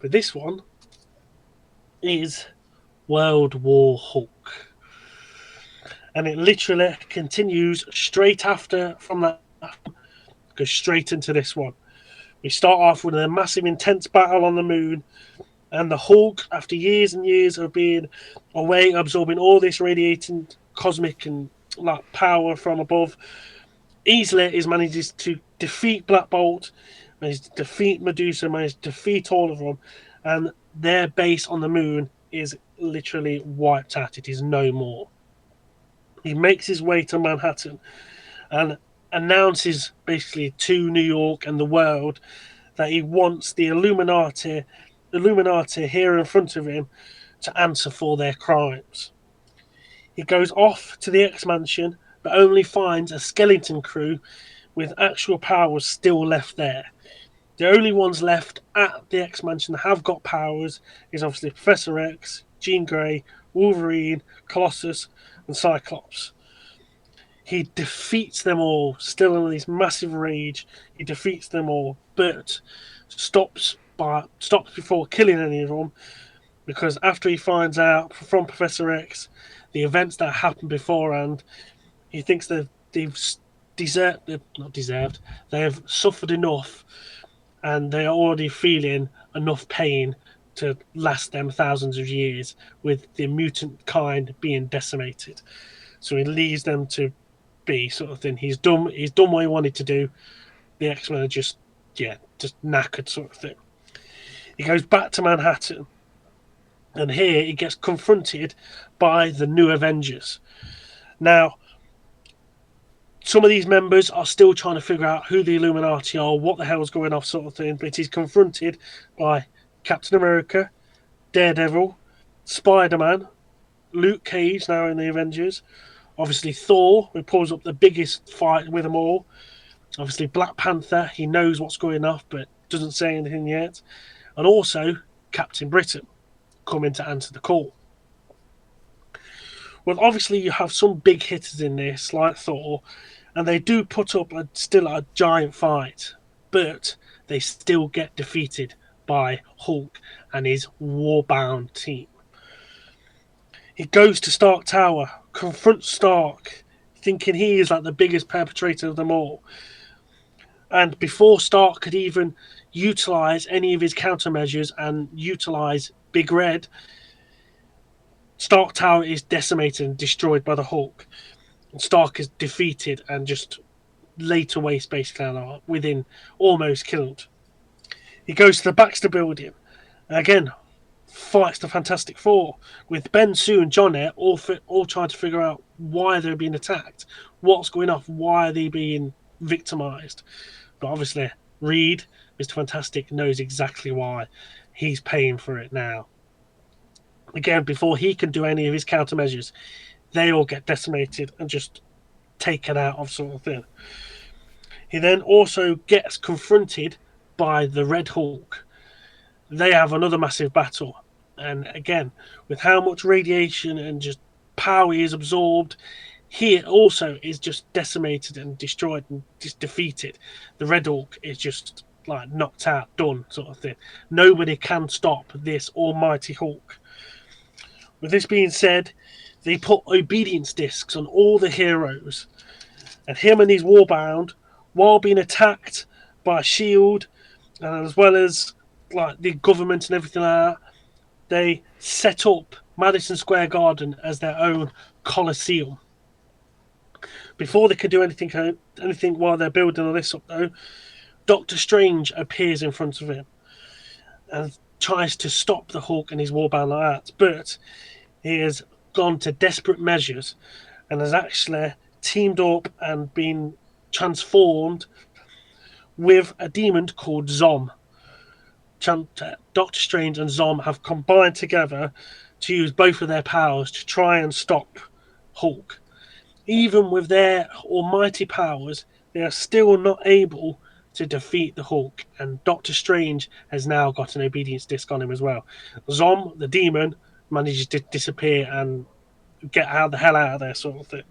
But this one is World War Hulk. And it literally continues straight after from that, goes straight into this one. We start off with a massive, intense battle on the moon, and the Hulk, after years and years of being away, absorbing all this radiating cosmic and like power from above, easily manages to defeat Black Bolt, manages to defeat Medusa, manages to defeat all of them, and their base on the moon is literally wiped out. It is no more. He makes his way to Manhattan and announces basically to New York and the world that he wants the Illuminati here in front of him to answer for their crimes. He goes off to the X Mansion, but only finds a skeleton crew with actual powers still left there. The only ones left at the X Mansion that have got powers is obviously Professor X, Jean Grey, Wolverine, Colossus, and Cyclops. He defeats them all, still in this massive rage. He defeats them all, but stops before killing any of them because after he finds out from Professor X the events that happened beforehand, he thinks that they've not deserved, they have suffered enough, and they are already feeling enough pain to last them thousands of years with the mutant kind being decimated. So he leaves them to be sort of thing. He's done. He's done what he wanted to do. The X Men are just, yeah, just knackered sort of thing. He goes back to Manhattan, and here he gets confronted by the new Avengers. Now, some of these members are still trying to figure out who the Illuminati are, what the hell's going off, sort of thing. But he's confronted by Captain America, Daredevil, Spider Man, Luke Cage, now in the Avengers. Obviously, Thor, who pulls up the biggest fight with them all. Obviously, Black Panther, he knows what's going on, but doesn't say anything yet. And also, Captain Britain coming to answer the call. Well, obviously, you have some big hitters in this, like Thor, and they do put up still a giant fight, but they still get defeated by Hulk and his war-bound team. He goes to Stark Tower, confronts Stark, thinking he is like the biggest perpetrator of them all. And before Stark could even utilize any of his countermeasures and utilize Big Red, Stark Tower is decimated and destroyed by the Hulk. And Stark is defeated and just laid to waste basically within almost killed. He goes to the Baxter building. And again, fights the Fantastic Four with Ben, Sue, and John there, all trying to figure out why they're being attacked, what's going on, why are they being victimized. But obviously, Reed, Mr. Fantastic, knows exactly why. He's paying for it now. Again, before he can do any of his countermeasures, they all get decimated and just taken out of sort of thing. He then also gets confronted by the Red Hulk. They have another massive battle. And again, with how much radiation and just power he is absorbed, he also is just decimated and destroyed and just defeated. The Red Hulk is just like knocked out, done, sort of thing. Nobody can stop this almighty Hulk. With this being said, they put obedience discs on all the heroes, and him and his warbound, while being attacked by Shield, and as well as like the government and everything like that, they set up Madison Square Garden as their own Colosseum. Before they can do anything while they're building all this up, though, Doctor Strange appears in front of him and tries to stop the Hulk and his warband like that, but he has gone to desperate measures and has actually teamed up and been transformed with a demon called Zom. Doctor Strange and Zom have combined together to use both of their powers to try and stop Hulk. Even with their almighty powers, they are still not able to defeat the Hulk, and Doctor Strange has now got an obedience disc on him as well. Zom, the demon, manages to disappear and get out the hell out of there, sort of thing.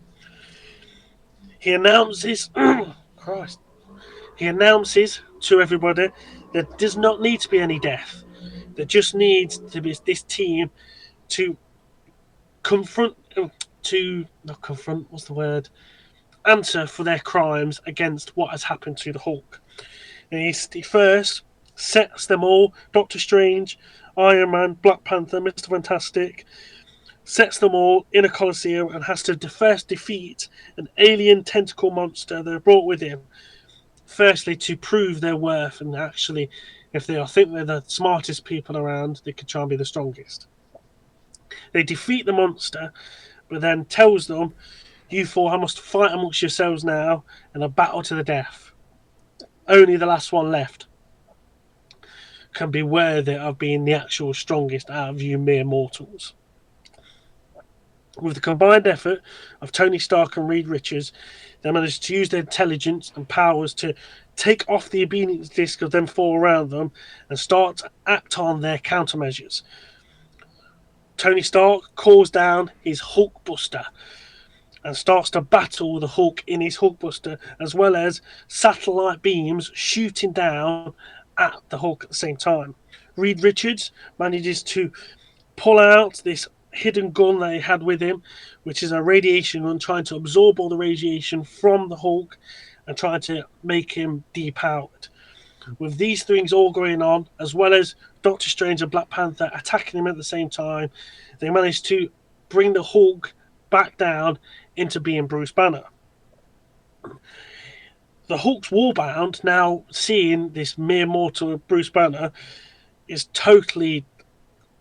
He announces, Christ, he announces to everybody that there does not need to be any death. There just needs to be this team to what's the word? Answer for their crimes against what has happened to the Hulk. And he first sets them all, Doctor Strange, Iron Man, Black Panther, Mr. Fantastic, sets them all in a Colosseum and has to first defeat an alien tentacle monster they're brought with him. Firstly, to prove their worth, and actually, if they think they're the smartest people around, they could try and be the strongest. They defeat the monster, but then tells them, "You four I must fight amongst yourselves now in a battle to the death. Only the last one left can be worthy of being the actual strongest out of you mere mortals." With the combined effort of Tony Stark and Reed Richards, they managed to use their intelligence and powers to take off the obedience disc of them four around them and start to act on their countermeasures. Tony Stark calls down his Hulkbuster and starts to battle the Hulk in his Hulkbuster, as well as satellite beams shooting down at the Hulk at the same time. Reed Richards manages to pull out this hidden gun that he had with him, which is a radiation gun, trying to absorb all the radiation from the Hulk and trying to make him depowered. With these things all going on, as well as Doctor Strange and Black Panther attacking him at the same time, they managed to bring the Hulk back down into being Bruce Banner. The Hulk's warbound, now seeing this mere mortal Bruce Banner, is totally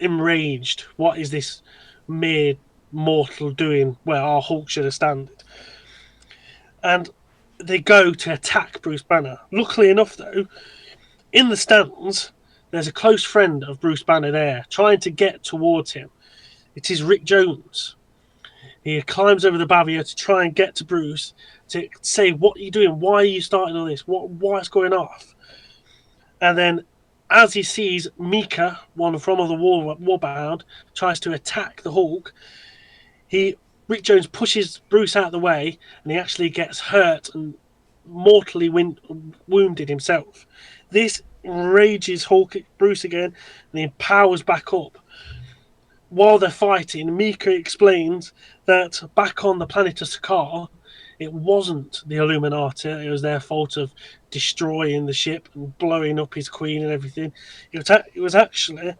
enraged. What is this mere mortal doing where our Hulk should have standed? And they go to attack Bruce Banner. Luckily enough, though, in the stands, there's a close friend of Bruce Banner there, trying to get towards him. It is Rick Jones. He climbs over the barrier to try and get to Bruce to say, "What are you doing? Why are you starting all this? What's going off?" And then, as he sees Mika, one from the Warbound, tries to attack the Hulk, Rick Jones pushes Bruce out of the way, and he actually gets hurt and mortally wounded himself. This enrages Bruce again, and he powers back up. While they're fighting, Mika explains that back on the planet of Sakaar, it wasn't the Illuminati. It was their fault of destroying the ship and blowing up his queen and everything. It was actually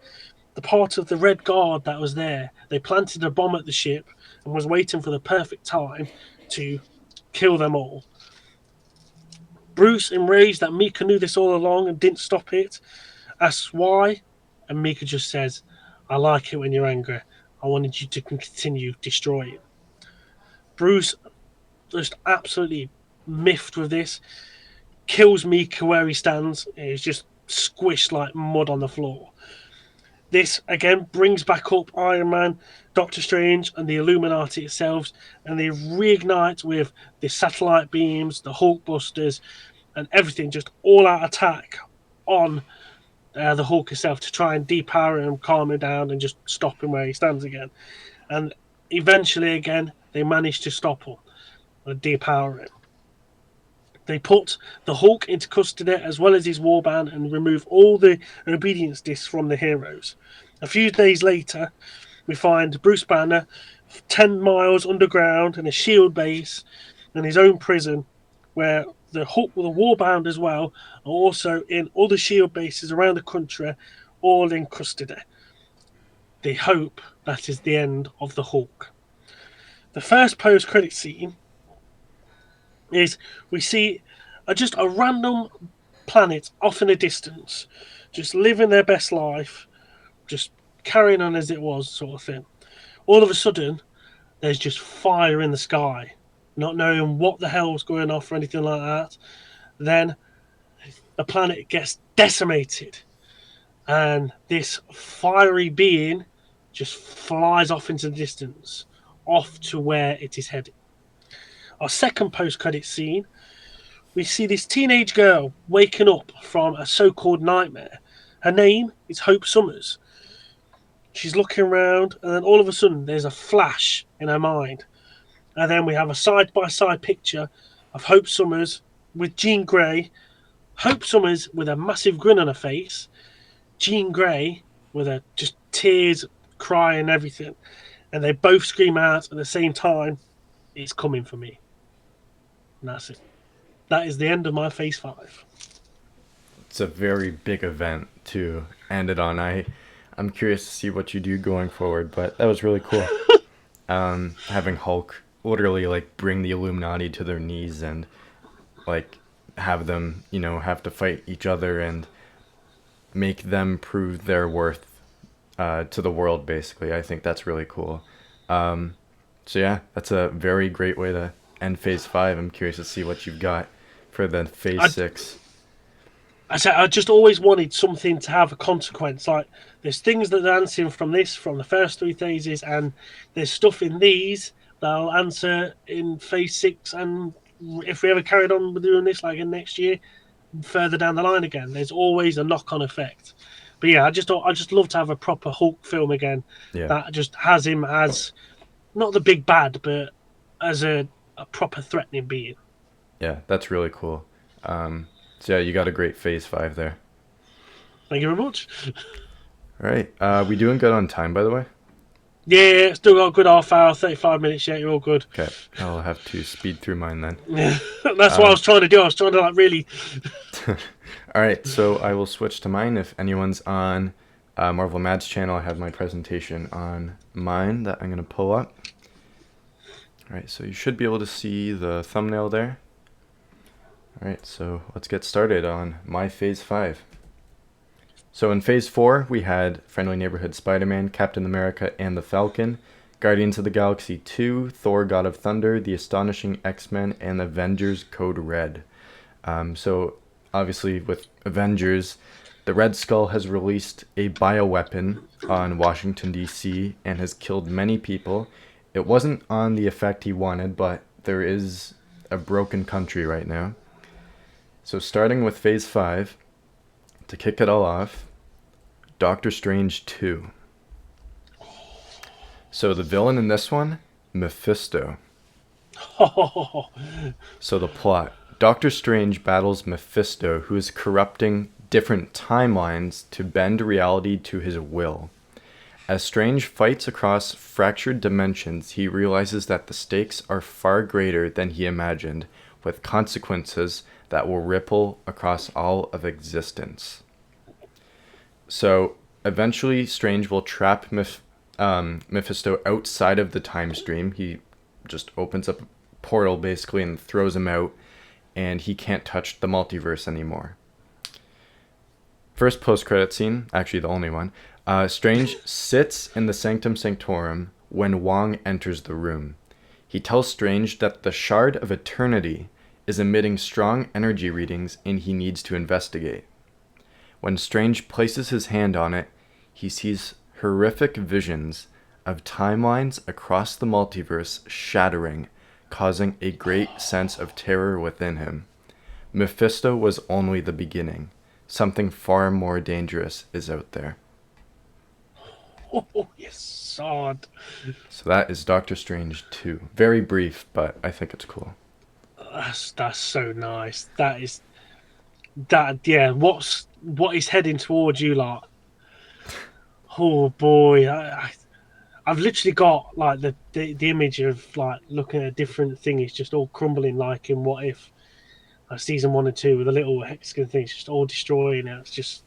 the part of the Red Guard that was there. They planted a bomb at the ship and was waiting for the perfect time to kill them all. Bruce, enraged that Mika knew this all along and didn't stop it, asks why, and Mika just says, "I like it when you're angry. I wanted you to continue destroying." Bruce, just absolutely miffed with this, kills Mika where he stands. He's just squished like mud on the floor. This again brings back up Iron Man, Doctor Strange, and the Illuminati itself, and they reignite with the satellite beams, the Hulkbusters, and everything, just all out attack on the Hulk itself to try and depower him, calm him down, and just stop him where he stands again. And eventually, again, they manage to stop him and depower him. They put the Hulk into custody as well as his warband and remove all the obedience discs from the heroes. A few days later, we find Bruce Banner 10 miles underground in a shield base and his own prison, where the Hulk with a warband as well are also in other shield bases around the country, all in custody. They hope that is the end of the Hulk. The first post-credit scene is we see just a random planet off in the distance, just living their best life, just carrying on as it was, sort of thing. All of a sudden, there's just fire in the sky, not knowing what the hell's going off or anything like that. Then the planet gets decimated, and this fiery being just flies off into the distance, off to where it is heading. Our second post-credit scene, we see this teenage girl waking up from a so-called nightmare. Her name is Hope Summers. She's looking around, and then all of a sudden, there's a flash in her mind. And then we have a side-by-side picture of Hope Summers with Jean Grey. Hope Summers with a massive grin on her face. Jean Grey with a just tears, crying, and everything. And they both scream out at the same time, "It's coming for me." And that's it. That is the end of my Phase 5. It's a very big event to end it on. I'm curious to see what you do going forward, but that was really cool. Having Hulk literally like bring the Illuminati to their knees and like have them, have to fight each other and make them prove their worth to the world. Basically, I think that's really cool. So yeah, that's a very great way to end Phase 5. I'm curious to see what you've got for the Phase I 6. I said I just always wanted something to have a consequence. Like there's things that are answering from this, from the first three phases, and there's stuff in these that I'll answer in phase 6. And if we ever carried on with doing this, like in next year, further down the line again, there's always a knock-on effect. But yeah, I just love to have a proper Hulk film again Yeah, that just has him as not the big bad, but as a proper threatening being. yeah, that's really cool. So yeah, you got a great Phase 5 there. Thank you very much. All right, we doing good on time, by the way? Yeah, still got a good half hour, 35 minutes yet. You're all good. Okay, I'll have to speed through mine then. Yeah, that's what I Um, was trying to do. I was trying to like really. all right, so I will switch to mine. If anyone's on Marvel Mad's channel, I have my presentation on mine that I'm going to pull up. All right, so you should be able to see the thumbnail there. All right, so let's get started on my Phase 5. So in Phase 4, we had Friendly Neighborhood Spider-Man, Captain America and the Falcon, Guardians of the Galaxy 2, Thor God of Thunder, The Astonishing X-Men, and Avengers Code Red. So obviously with Avengers, the Red Skull has released a bioweapon on Washington, D.C. and has killed many people. It wasn't on the effect he wanted, but there is a broken country right now. So starting with Phase 5, to kick it all off, Doctor Strange 2. So the villain in this one, Mephisto. Oh, So the plot, Doctor Strange battles Mephisto, who is corrupting different timelines to bend reality to his will. As Strange fights across fractured dimensions, he realizes that the stakes are far greater than he imagined, with consequences that will ripple across all of existence. So eventually, Strange will trap Mephisto outside of the time stream. He just opens up a portal basically and throws him out, and he can't touch the multiverse anymore. First post-credit scene, actually the only one. Strange sits in the Sanctum Sanctorum when Wong enters the room. He tells Strange that the Shard of Eternity is emitting strong energy readings and he needs to investigate. When Strange places his hand on it, he sees horrific visions of timelines across the multiverse shattering, causing a great sense of terror within him. Mephisto was only the beginning. Something far more dangerous is out there. yes, sod. So that is Doctor Strange 2. Very brief, but I think it's cool. That's so nice. That is that. Yeah, what is heading towards you, lot? Oh boy, I've literally got like the image of like looking at a different thing. It's just all crumbling like in What If, like season 1 and 2 with a little hexagon thing. It's just all destroying it. It's just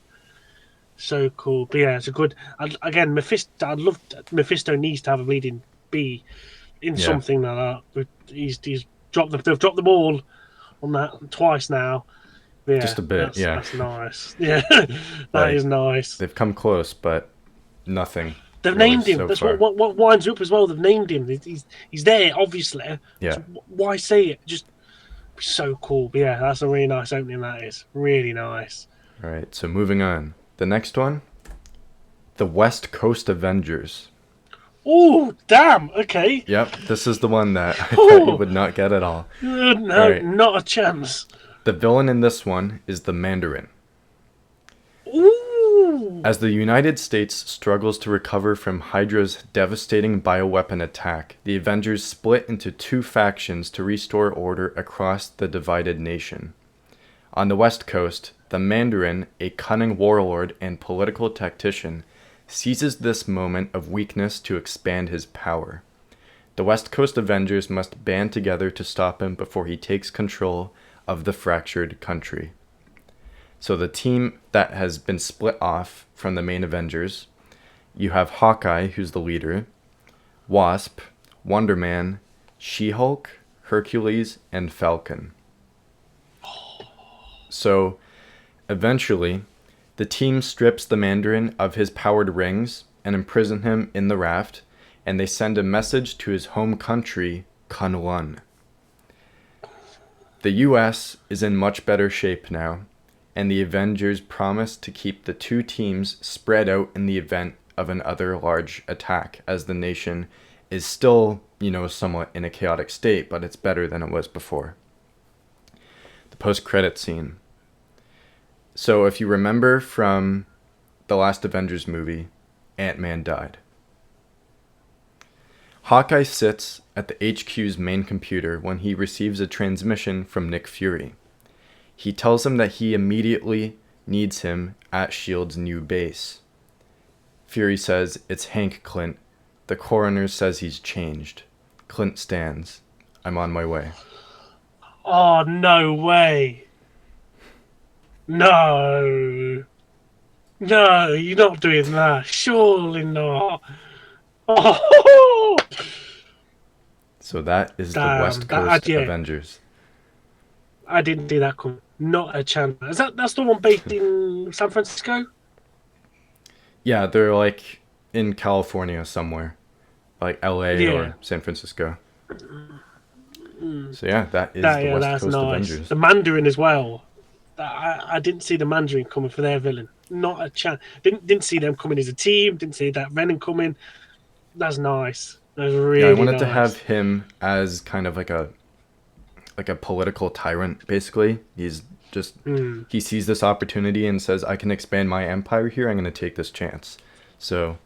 so cool. But yeah, it's a good. Again, Mephisto. I love Mephisto needs to have a leading B in Yeah, something like that. But he's dropped they've dropped the ball on that twice now. But yeah, just a bit, yeah. that's nice. Yeah, that Like, is nice. they've come close, but nothing They've really named him. so That's far. what winds you up as well. They've named him. He's there, obviously. Yeah. So why say it? Just so cool. But yeah, that's a really nice opening. That is really nice. All right, so moving on. The next one, the West Coast Avengers. Oh damn! Okay. Yep, this is the one that I thought you Oh would not get at all. All no, right, not a chance. the villain in this one is the Mandarin. Ooh. As the United States struggles to recover from Hydra's devastating bioweapon attack, the Avengers split into two factions to restore order across the divided nation. On the West Coast, the Mandarin, a cunning warlord and political tactician, seizes this moment of weakness to expand his power. The West Coast Avengers must band together to stop him before he takes control of the fractured country. So the team that has been split off from the main Avengers, you have Hawkeye, who's the leader, Wasp, Wonder Man, She-Hulk, Hercules, and Falcon. So eventually, the team strips the Mandarin of his powered rings and imprison him in the raft, and they send a message to his home country, Kunlun. The US is in much better shape now, and the Avengers promise to keep the two teams spread out in the event of another large attack, as the nation is still, somewhat in a chaotic state, but it's better than it was before. The post-credit scene. So if you remember from the last Avengers movie, Ant-Man died. Hawkeye sits at the HQ's main computer when he receives a transmission from Nick Fury. He tells him that he immediately needs him at S.H.I.E.L.D.'s new base. Fury says, "It's Hank, Clint. The coroner says he's changed." Clint stands. "I'm on my way." Oh, no way. No. No, you're not doing that. Surely not. Oh, So that is the damn. West Coast Yeah, Avengers. I didn't see that come. Not a chance. That's the one based in San Francisco? Yeah, they're like in California somewhere, like LA Yeah. or San Francisco. So yeah, that is the West That's Coast nice. Avengers. The Mandarin as well. I didn't see the Mandarin coming for their villain. Not a chance. Didn't see them coming as a team. Didn't see that Venom coming. That's nice. That's Yeah, I really wanted to have nice. him as kind of like a political tyrant, basically. He's just Mm. he sees this opportunity and says, "I can expand my empire here. I'm going to take this chance." So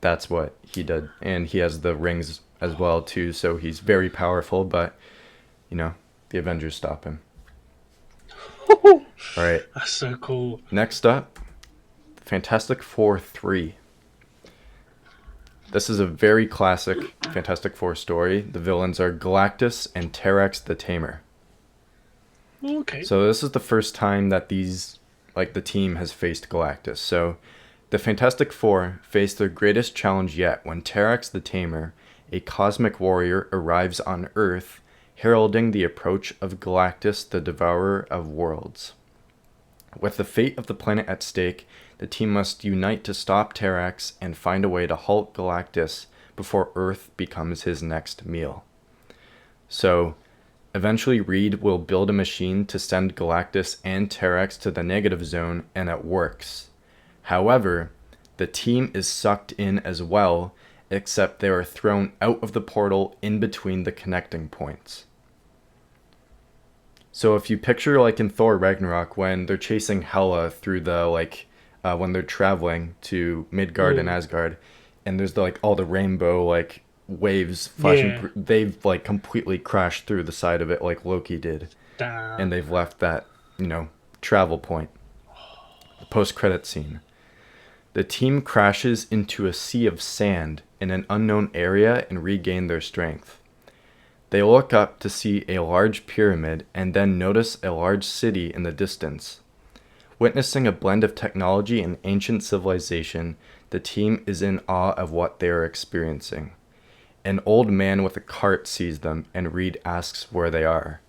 that's what he did, and he has the rings as well too. So he's very powerful, but the Avengers stop him. All right. That's so cool. Next up, Fantastic Four 3. This is a very classic Fantastic Four story. The villains are Galactus and Terrax the Tamer. Okay. So this is the first time that the team has faced Galactus. So the Fantastic Four face their greatest challenge yet when Terrax the Tamer, a cosmic warrior, arrives on Earth, heralding the approach of Galactus, the Devourer of Worlds. With the fate of the planet at stake, the team must unite to stop Terrax and find a way to halt Galactus before Earth becomes his next meal. So, eventually Reed will build a machine to send Galactus and Terrax to the negative zone, and it works. However, the team is sucked in as well, except they are thrown out of the portal in between the connecting points. So if you picture like in Thor Ragnarok when they're chasing Hela through the when they're traveling to Midgard and Asgard, and there's all the rainbow waves flashing, Yeah. they've completely crashed through the side of it like Loki did, Damn. and they've left that travel point. The post-credit scene. The team crashes into a sea of sand in an unknown area and regain their strength. They look up to see a large pyramid and then notice a large city in the distance. Witnessing a blend of technology and ancient civilization, the team is in awe of what they are experiencing. An old man with a cart sees them, and Reed asks where they are.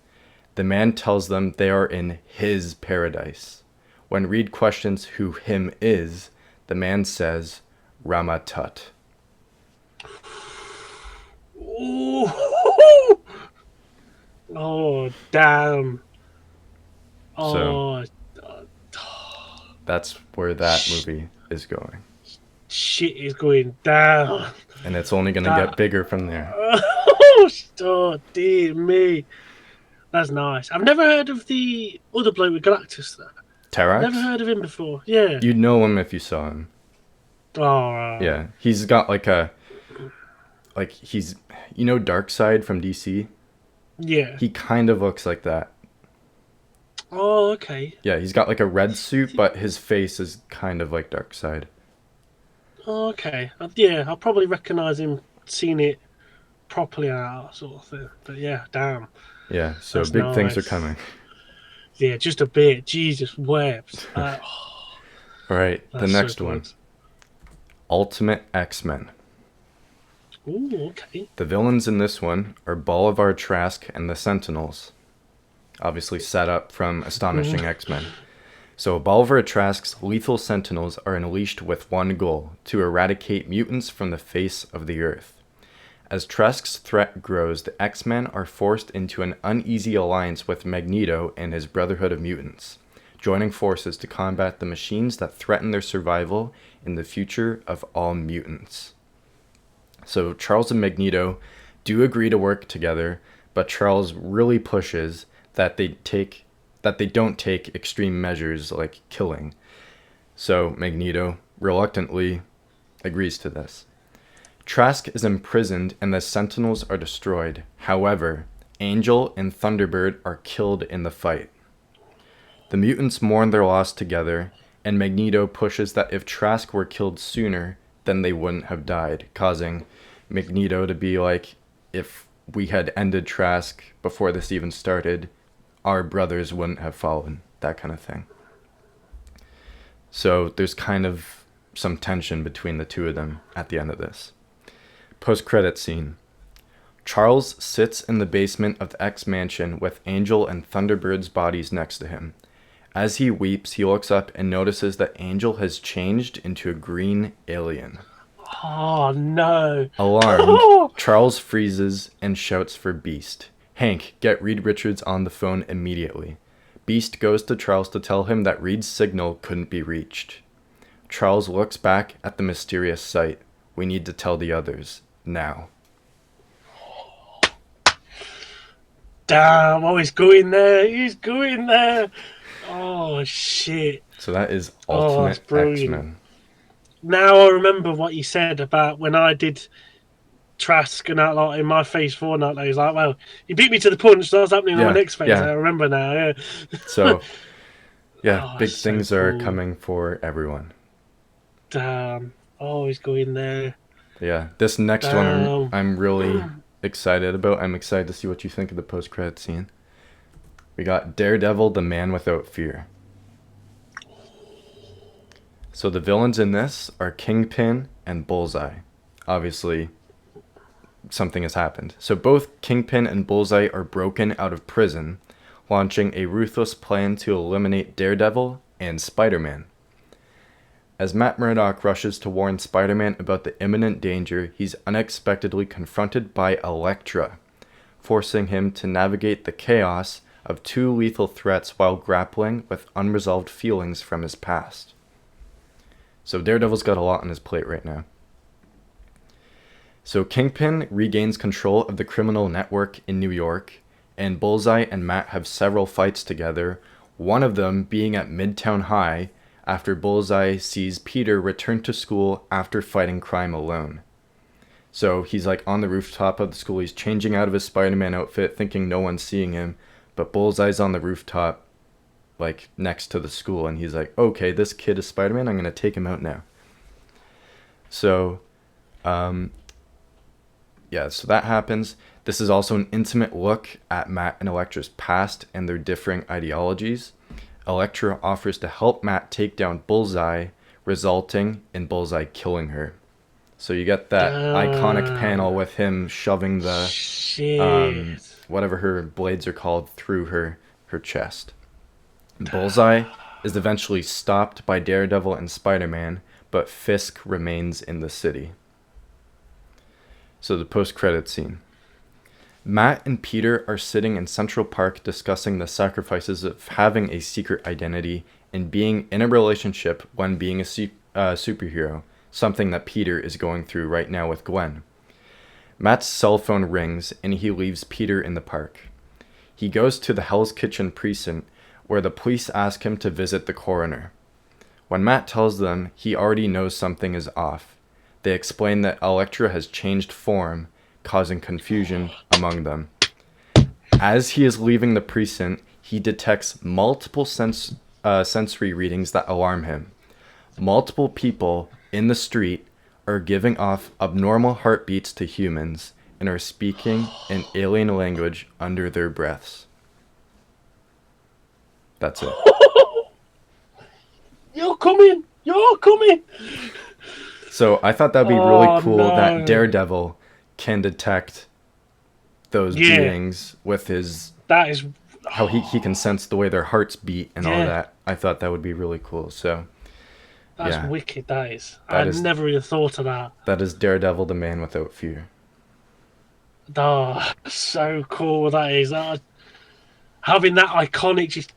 The man tells them they are in his paradise. When Reed questions who him is, the man says, Ramatut. Ooh. Oh, damn. So Oh, that's where that movie is going. shit is going down. And it's only going to get bigger from there. Oh, dear me. That's nice. I've never heard of the other bloke with Galactus, though. Never Terrax? heard of him before. Yeah. You'd know him if you saw him. Oh, Yeah. He's got he's, Darkseid from DC? yeah. He kind of looks like that. Oh, okay. Yeah, he's got a red suit, but his face is kind of like Darkseid. Oh, okay. Yeah, I'll probably recognise him, seen it properly out, sort of thing. But yeah, damn. Yeah, so That's big things are nice. coming. Yeah, just a bit. Jesus wept. All right, the That's so next one. good. Ultimate X-Men. Ooh, okay. The villains in this one are Bolivar Trask and the Sentinels. Obviously set up from Astonishing X-Men. So Bolivar Trask's lethal sentinels are unleashed with one goal: to eradicate mutants from the face of the Earth. As Trask's threat grows, the X-Men are forced into an uneasy alliance with Magneto and his Brotherhood of Mutants, joining forces to combat the machines that threaten their survival in the future of all mutants. So Charles and Magneto do agree to work together, but Charles really pushes that they don't take extreme measures like killing. So Magneto reluctantly agrees to this. Trask is imprisoned and the Sentinels are destroyed. However, Angel and Thunderbird are killed in the fight. The mutants mourn their loss together, and Magneto pushes that if Trask were killed sooner, then they wouldn't have died, causing Magneto to be like, if we had ended Trask before this even started, our brothers wouldn't have fallen, that kind of thing. So there's kind of some tension between the two of them at the end of this. Post-credit scene. Charles sits in the basement of the X Mansion with Angel and Thunderbird's bodies next to him. As he weeps, he looks up and notices that Angel has changed into a green alien. Oh no. Alarmed, Charles freezes and shouts for Beast. Hank, get Reed Richards on the phone immediately. Beast goes to Charles to tell him that Reed's signal couldn't be reached. Charles looks back at the mysterious sight. We need to tell the others. Now. Damn, oh, he's going there. He's going there. Oh, shit. So that is Oh, that's Ultimate brilliant. X-Men. Now I remember what you said about when I did Trask and that lot in my phase 4 and that. He's like, well, you beat me to the punch, so what's happening in my next phase? Yeah. I remember now, yeah. So, yeah, Oh, big so things are cool. coming for everyone. Damn. Oh, he's going there. Yeah, this next one Damn. I'm really excited about. I'm excited to see what you think of the post-credit scene. We got Daredevil, the Man Without Fear. So the villains in this are Kingpin and Bullseye. Obviously, something has happened. So both Kingpin and Bullseye are broken out of prison, launching a ruthless plan to eliminate Daredevil and Spider-Man. As Matt Murdock rushes to warn Spider-Man about the imminent danger, he's unexpectedly confronted by Elektra, forcing him to navigate the chaos of two lethal threats while grappling with unresolved feelings from his past. So Daredevil's got a lot on his plate right now. So Kingpin regains control of the criminal network in New York, and Bullseye and Matt have several fights together, one of them being at Midtown High after Bullseye sees Peter return to school after fighting crime alone. So he's like on the rooftop of the school, he's changing out of his Spider-Man outfit thinking no one's seeing him, but Bullseye's on the rooftop like next to the school, and he's like, okay, this kid is Spider-Man, I'm gonna take him out now. So so that happens. This is also an intimate look at Matt and Elektra's past and their differing ideologies. Elektra offers to help Matt take down Bullseye, resulting in Bullseye killing her. So you get that iconic panel with him shoving the Shit. whatever her blades are called through her chest. Bullseye is eventually stopped by Daredevil and Spider-Man, but Fisk remains in the city. So the post-credit scene. Matt and Peter are sitting in Central Park discussing the sacrifices of having a secret identity and being in a relationship when being a superhero, something that Peter is going through right now with Gwen. Matt's cell phone rings and he leaves Peter in the park. He goes to the Hell's Kitchen precinct where the police ask him to visit the coroner. When Matt tells them he already knows something is off, they explain that Elektra has changed form, causing confusion among them. As he is leaving the precinct, he detects multiple sensory readings that alarm him. Multiple people in the street are giving off abnormal heartbeats to humans and are speaking an alien language under their breaths. That's it. You're coming! You're coming! So I thought that'd be really cool no. that Daredevil can detect those beings with his... That is how he can sense the way their hearts beat and all Yeah, that. I thought that would be really cool. So that's yeah, wicked. That is. I that is never even thought of that. that is Daredevil, the man without fear. Oh, so cool that is. Having that iconic just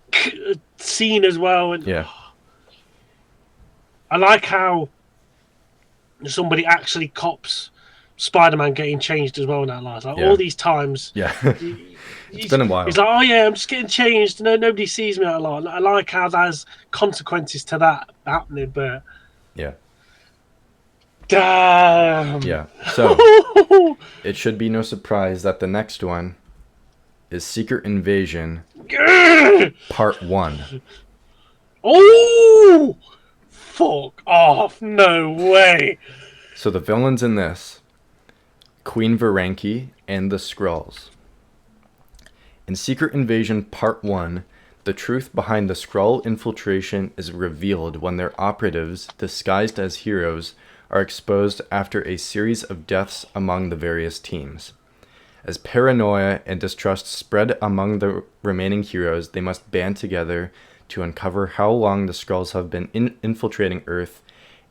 scene as well, and Yeah, I like how somebody actually cops Spider-Man getting changed as well now. Like all yeah, these times, yeah. It's he's, been a he's while. like, "Oh yeah, I'm just getting changed. No, nobody sees me a lot." I like how there's consequences to that happening, but Yeah, damn. yeah. So it should be no surprise that the next one is Secret Invasion Part 1. Oh, fuck off! No way. So the villains in this, Queen Varanki and the Skrulls. In Secret Invasion Part 1, the truth behind the Skrull infiltration is revealed when their operatives, disguised as heroes, are exposed after a series of deaths among the various teams. As paranoia and distrust spread among the remaining heroes, they must band together to uncover how long the Skrulls have been infiltrating Earth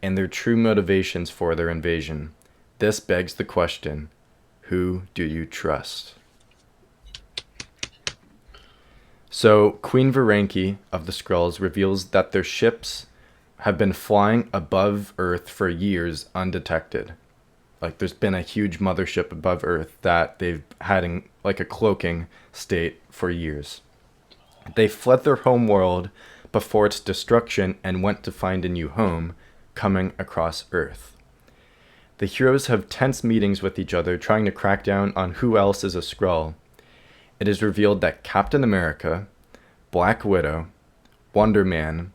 and their true motivations for their invasion. This begs the question, who do you trust? So, Queen Varanki of the Skrulls reveals that their ships have been flying above Earth for years undetected. Like, there's been a huge mothership above Earth that they've had in, like, a cloaking state for years. They fled their home world before its destruction and went to find a new home, coming across Earth. The heroes have tense meetings with each other, trying to crack down on who else is a Skrull. It is revealed that Captain America, Black Widow, Wonder Man,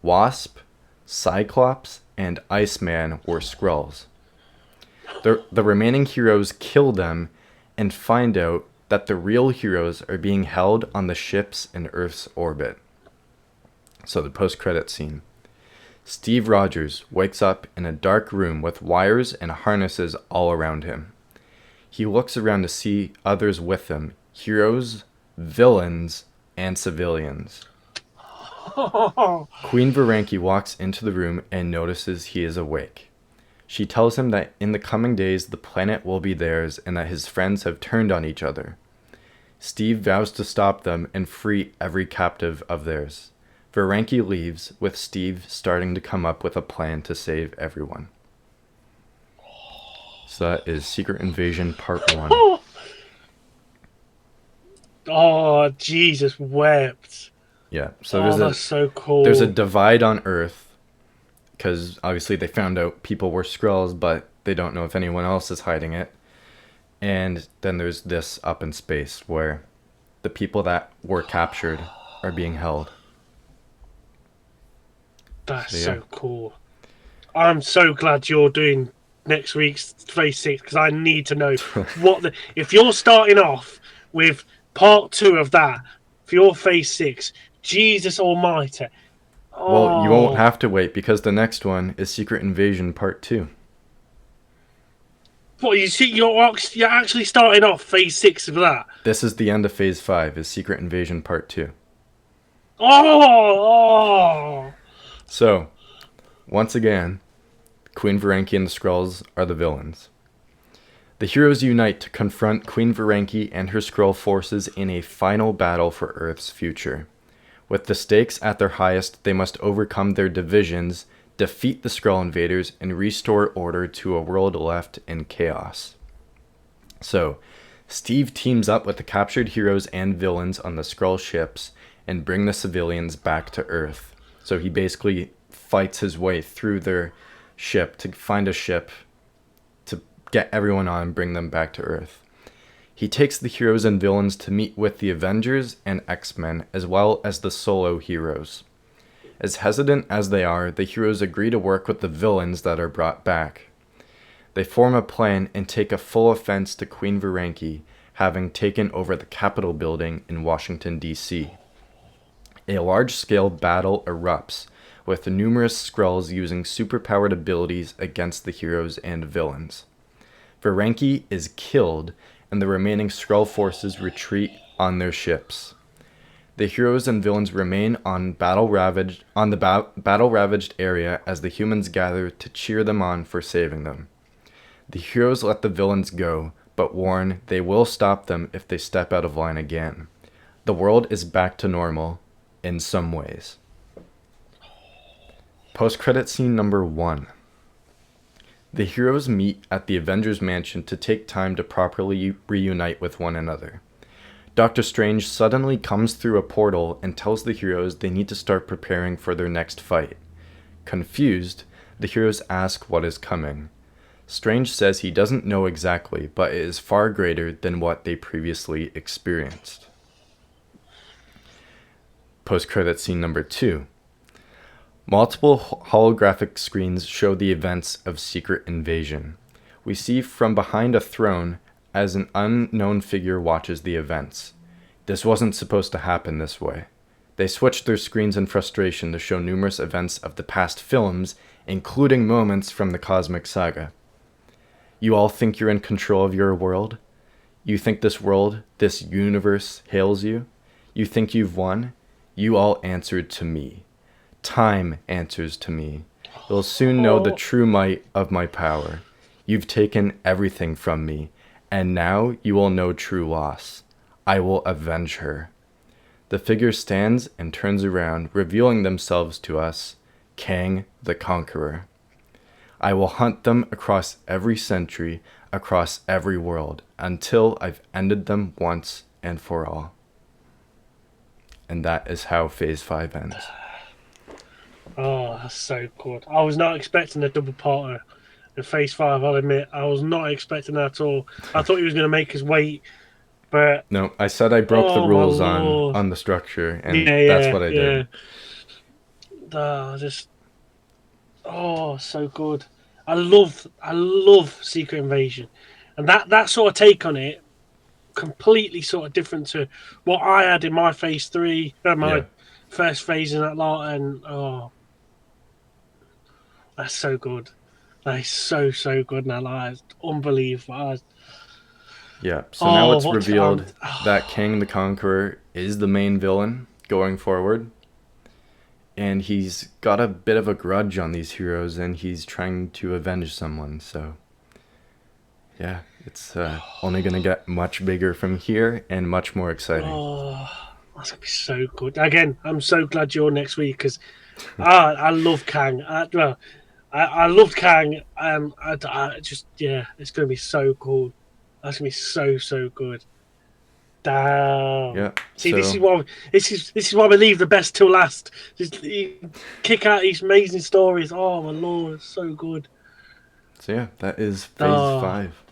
Wasp, Cyclops, and Iceman were Skrulls. The remaining heroes kill them and find out that the real heroes are being held on the ships in Earth's orbit. So the post-credit scene. Steve Rogers wakes up in a dark room with wires and harnesses all around him. He looks around to see others with him, heroes, villains, and civilians. Queen Varanki walks into the room and notices he is awake. She tells him that in the coming days the planet will be theirs and that his friends have turned on each other. Steve vows to stop them and free every captive of theirs. Varanki leaves, with Steve starting to come up with a plan to save everyone. So that is Secret Invasion Part 1. Oh, Jesus wept. Yeah, so Oh, that's so cool. there's a divide on Earth because obviously they found out people were Skrulls, but they don't know if anyone else is hiding it. And then there's this up in space where the people that were captured are being held. That's So, yeah. so cool. I'm so glad you're doing next week's Phase 6 because I need to know what the. If you're starting off with part 2 of that for your Phase 6, Jesus Almighty. Well, you won't Oh, have to wait because the next one is Secret Invasion Part 2. what you see? You're actually starting off Phase 6 of that. This is the end of Phase 5, is Secret Invasion Part 2. Oh, So, once again, Queen Varanki and the Skrulls are the villains. The heroes unite to confront Queen Varanki and her Skrull forces in a final battle for Earth's future. With the stakes at their highest, they must overcome their divisions, defeat the Skrull invaders, and restore order to a world left in chaos. So, Steve teams up with the captured heroes and villains on the Skrull ships and bring the civilians back to Earth. So he basically fights his way through their ship to find a ship to get everyone on and bring them back to Earth. He takes the heroes and villains to meet with the Avengers and X-Men, as well as the solo heroes. As hesitant as they are, the heroes agree to work with the villains that are brought back. They form a plan and take a full offense to Queen Varanki, having taken over the Capitol building in Washington, D.C. A large-scale battle erupts, with numerous Skrulls using superpowered abilities against the heroes and villains. Varanki is killed, and the remaining Skrull forces retreat on their ships. The heroes and villains remain on the battle ravaged area as the humans gather to cheer them on for saving them. The heroes let the villains go, but warn they will stop them if they step out of line again. The world is back to normal in some ways. Post-credit scene number 1. The heroes meet at the Avengers Mansion to take time to properly reunite with one another. Doctor Strange suddenly comes through a portal and tells the heroes they need to start preparing for their next fight. Confused, the heroes ask what is coming. Strange says he doesn't know exactly, but it is far greater than what they previously experienced. Post-credit scene number 2. Multiple holographic screens show the events of Secret Invasion. We see from behind a throne as an unknown figure watches the events. This wasn't supposed to happen this way. They switched their screens in frustration to show numerous events of the past films, including moments from the cosmic saga. You all think you're in control of your world? You think this world, this universe, hails you? You think you've won? You all answered to me. Time answers to me. You'll soon know the true might of my power. You've taken everything from me, and now you will know true loss. I will avenge her. The figure stands and turns around, revealing themselves to us, Kang the Conqueror. I will hunt them across every century, across every world, until I've ended them once and for all. And that is how Phase 5 ends. Oh, that's so good. I was not expecting a double parter in Phase 5, I'll admit. I was not expecting that at all. I thought he was going to make us wait, but... No, I said I broke the Oh, my rules lord. on the structure, and Yeah, that's yeah, what I yeah. did. Just... Oh, so good. I love Secret Invasion. And that sort of take on it, completely sort of different to what I had in my Phase 3, Yeah. my first phase in that lot, and oh, that's so good. That is so good now. Like, it's unbelievable. Yeah. So now Oh, it's what revealed that Kang the Conqueror is the main villain going forward. And he's got a bit of a grudge on these heroes, and he's trying to avenge someone. So, yeah, it's only going to get much bigger from here and much more exciting. oh, that's gonna be so good. Again, I'm so glad you're next week because I love Kang. I loved Kang. I just yeah, it's gonna be so cool. That's gonna be so good. Damn. Yeah. See, this is So, why this is why we leave the best till last. Just kick out these amazing stories. Oh my lord, it's so good. so yeah, that is Phase Oh, 5.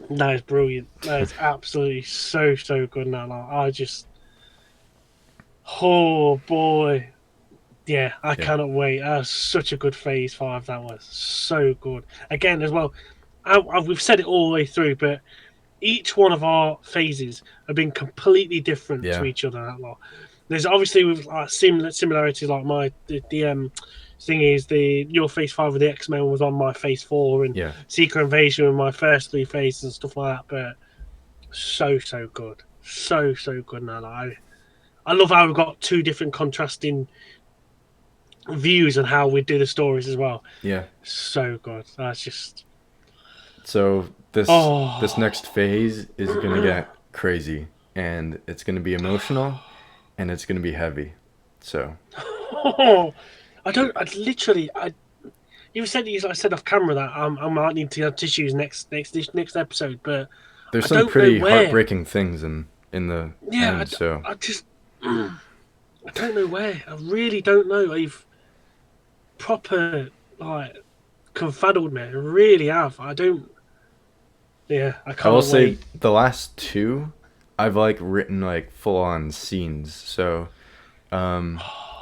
that is brilliant. That is absolutely so good. Now, like, oh boy, yeah, I Yeah. cannot wait. That was such a good Phase 5. That was so good. Again, as well, we've said it all the way through, but each one of our phases have been completely different to Yeah. each other. That lot. There's obviously with similarities. Like the thing is your Phase 5 with the X-Men was on my Phase 4, and Yeah. Secret Invasion with my first 3 phases and stuff like that. But so good, so good. Now I love how we've got two different contrasting views on how we do the stories as well. Yeah. So good. That's just So this oh. next phase is gonna get crazy, and it's gonna be emotional, and it's gonna be heavy. So I don't. I literally. You said I said off camera that I might need to have tissues next episode, but there's I some don't know pretty where. heartbreaking things in the Yeah, end. So I just I don't know where. I really don't know. I've proper like confuddled me. I really have. I don't. Yeah, I I will can't say wait. the last two, I've like written like full on scenes. So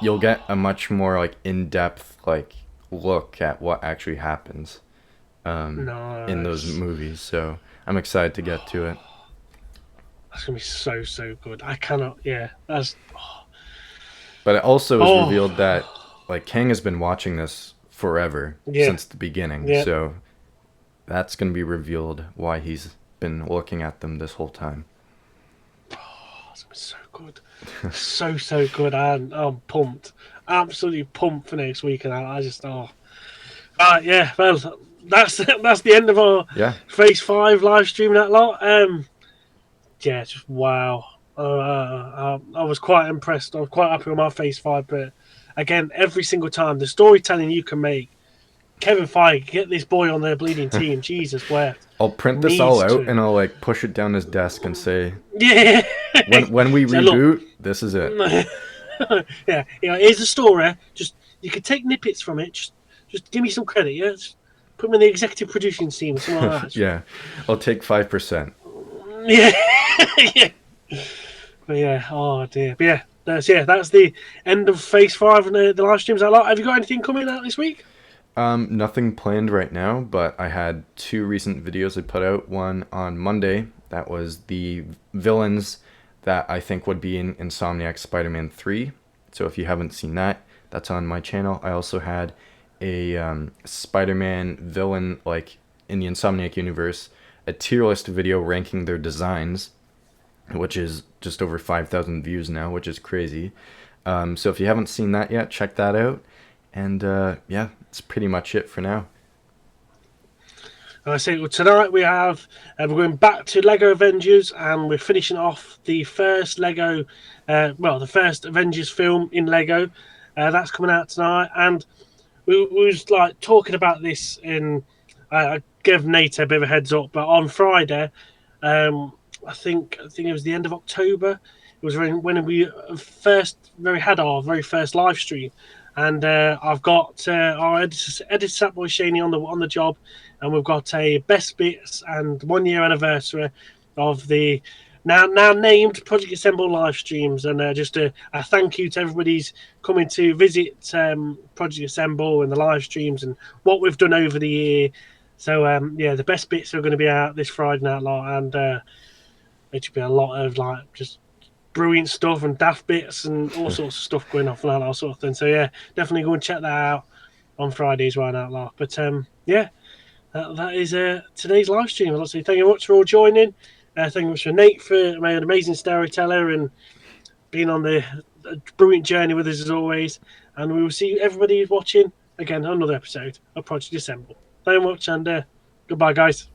you'll get a much more like in depth like look at what actually happens in those Nice. movies. So I'm excited to get to it. That's gonna be so good. I cannot. Yeah, that's. But it also is Oh, revealed that like Kang has been watching this forever yeah, since the beginning. yeah. So that's going to be revealed why he's been looking at them this whole time. It's so good, so good, and I'm pumped, absolutely pumped for next week. And I just yeah. Well, that's the end of our Yeah. Phase 5 live stream. That lot. Yeah, just wow. I was quite impressed. I was quite happy with my Phase 5, but again, every single time the storytelling you can make. Kevin Feige, get this boy on their bleeding team. Jesus wept. I'll print this all Needs out to. and I'll like push it down his desk and say, Yeah. when we So look. reboot, this is it. Yeah. Here's the story. Just you can take snippets from it. Just give me some credit. Yeah. Just put me in the executive producing team or something like that. Yeah, I'll take 5%. Yeah. Yeah. But yeah. Oh dear. But That's the end of Phase 5 and the live streams. Have you got anything coming out this week? Nothing planned right now, but I had two recent videos I put out. One on Monday, that was the villains that I think would be in Insomniac Spider-Man 3. So if you haven't seen that, that's on my channel. I also had a Spider-Man villain, like in the Insomniac universe, a tier list video ranking their designs, which is just over 5,000 views now, which is crazy. So if you haven't seen that yet, check that out. And yeah, that's pretty much it for now. I say, well, tonight we're going back to Lego Avengers, and we're finishing off the first the first Avengers film in Lego. That's coming out tonight, and we was like talking about this I gave Nate a bit of a heads up, but on Friday, I think it was the end of October. It was when we had our very first live stream, and I've got our editor Satboy Shaney on the job, and we've got a best bits and 1 year anniversary of the now named Project Assemble live streams, and just a thank you to everybody's coming to visit Project Assemble and the live streams and what we've done over the year. So the best bits are going to be out this Friday night, lot, and it should be a lot of like just brilliant stuff and daft bits and all sorts of stuff going off and that sort of thing. So yeah, definitely go and check that out on Fridays right out loud. But that is today's live stream. I'd like to say thank you very much for all joining. Thank you much for Nate for being an amazing storyteller and being on the brilliant journey with us as always. And we will see everybody who's watching again on another episode of Project Assemble. Thank you much, and goodbye, guys.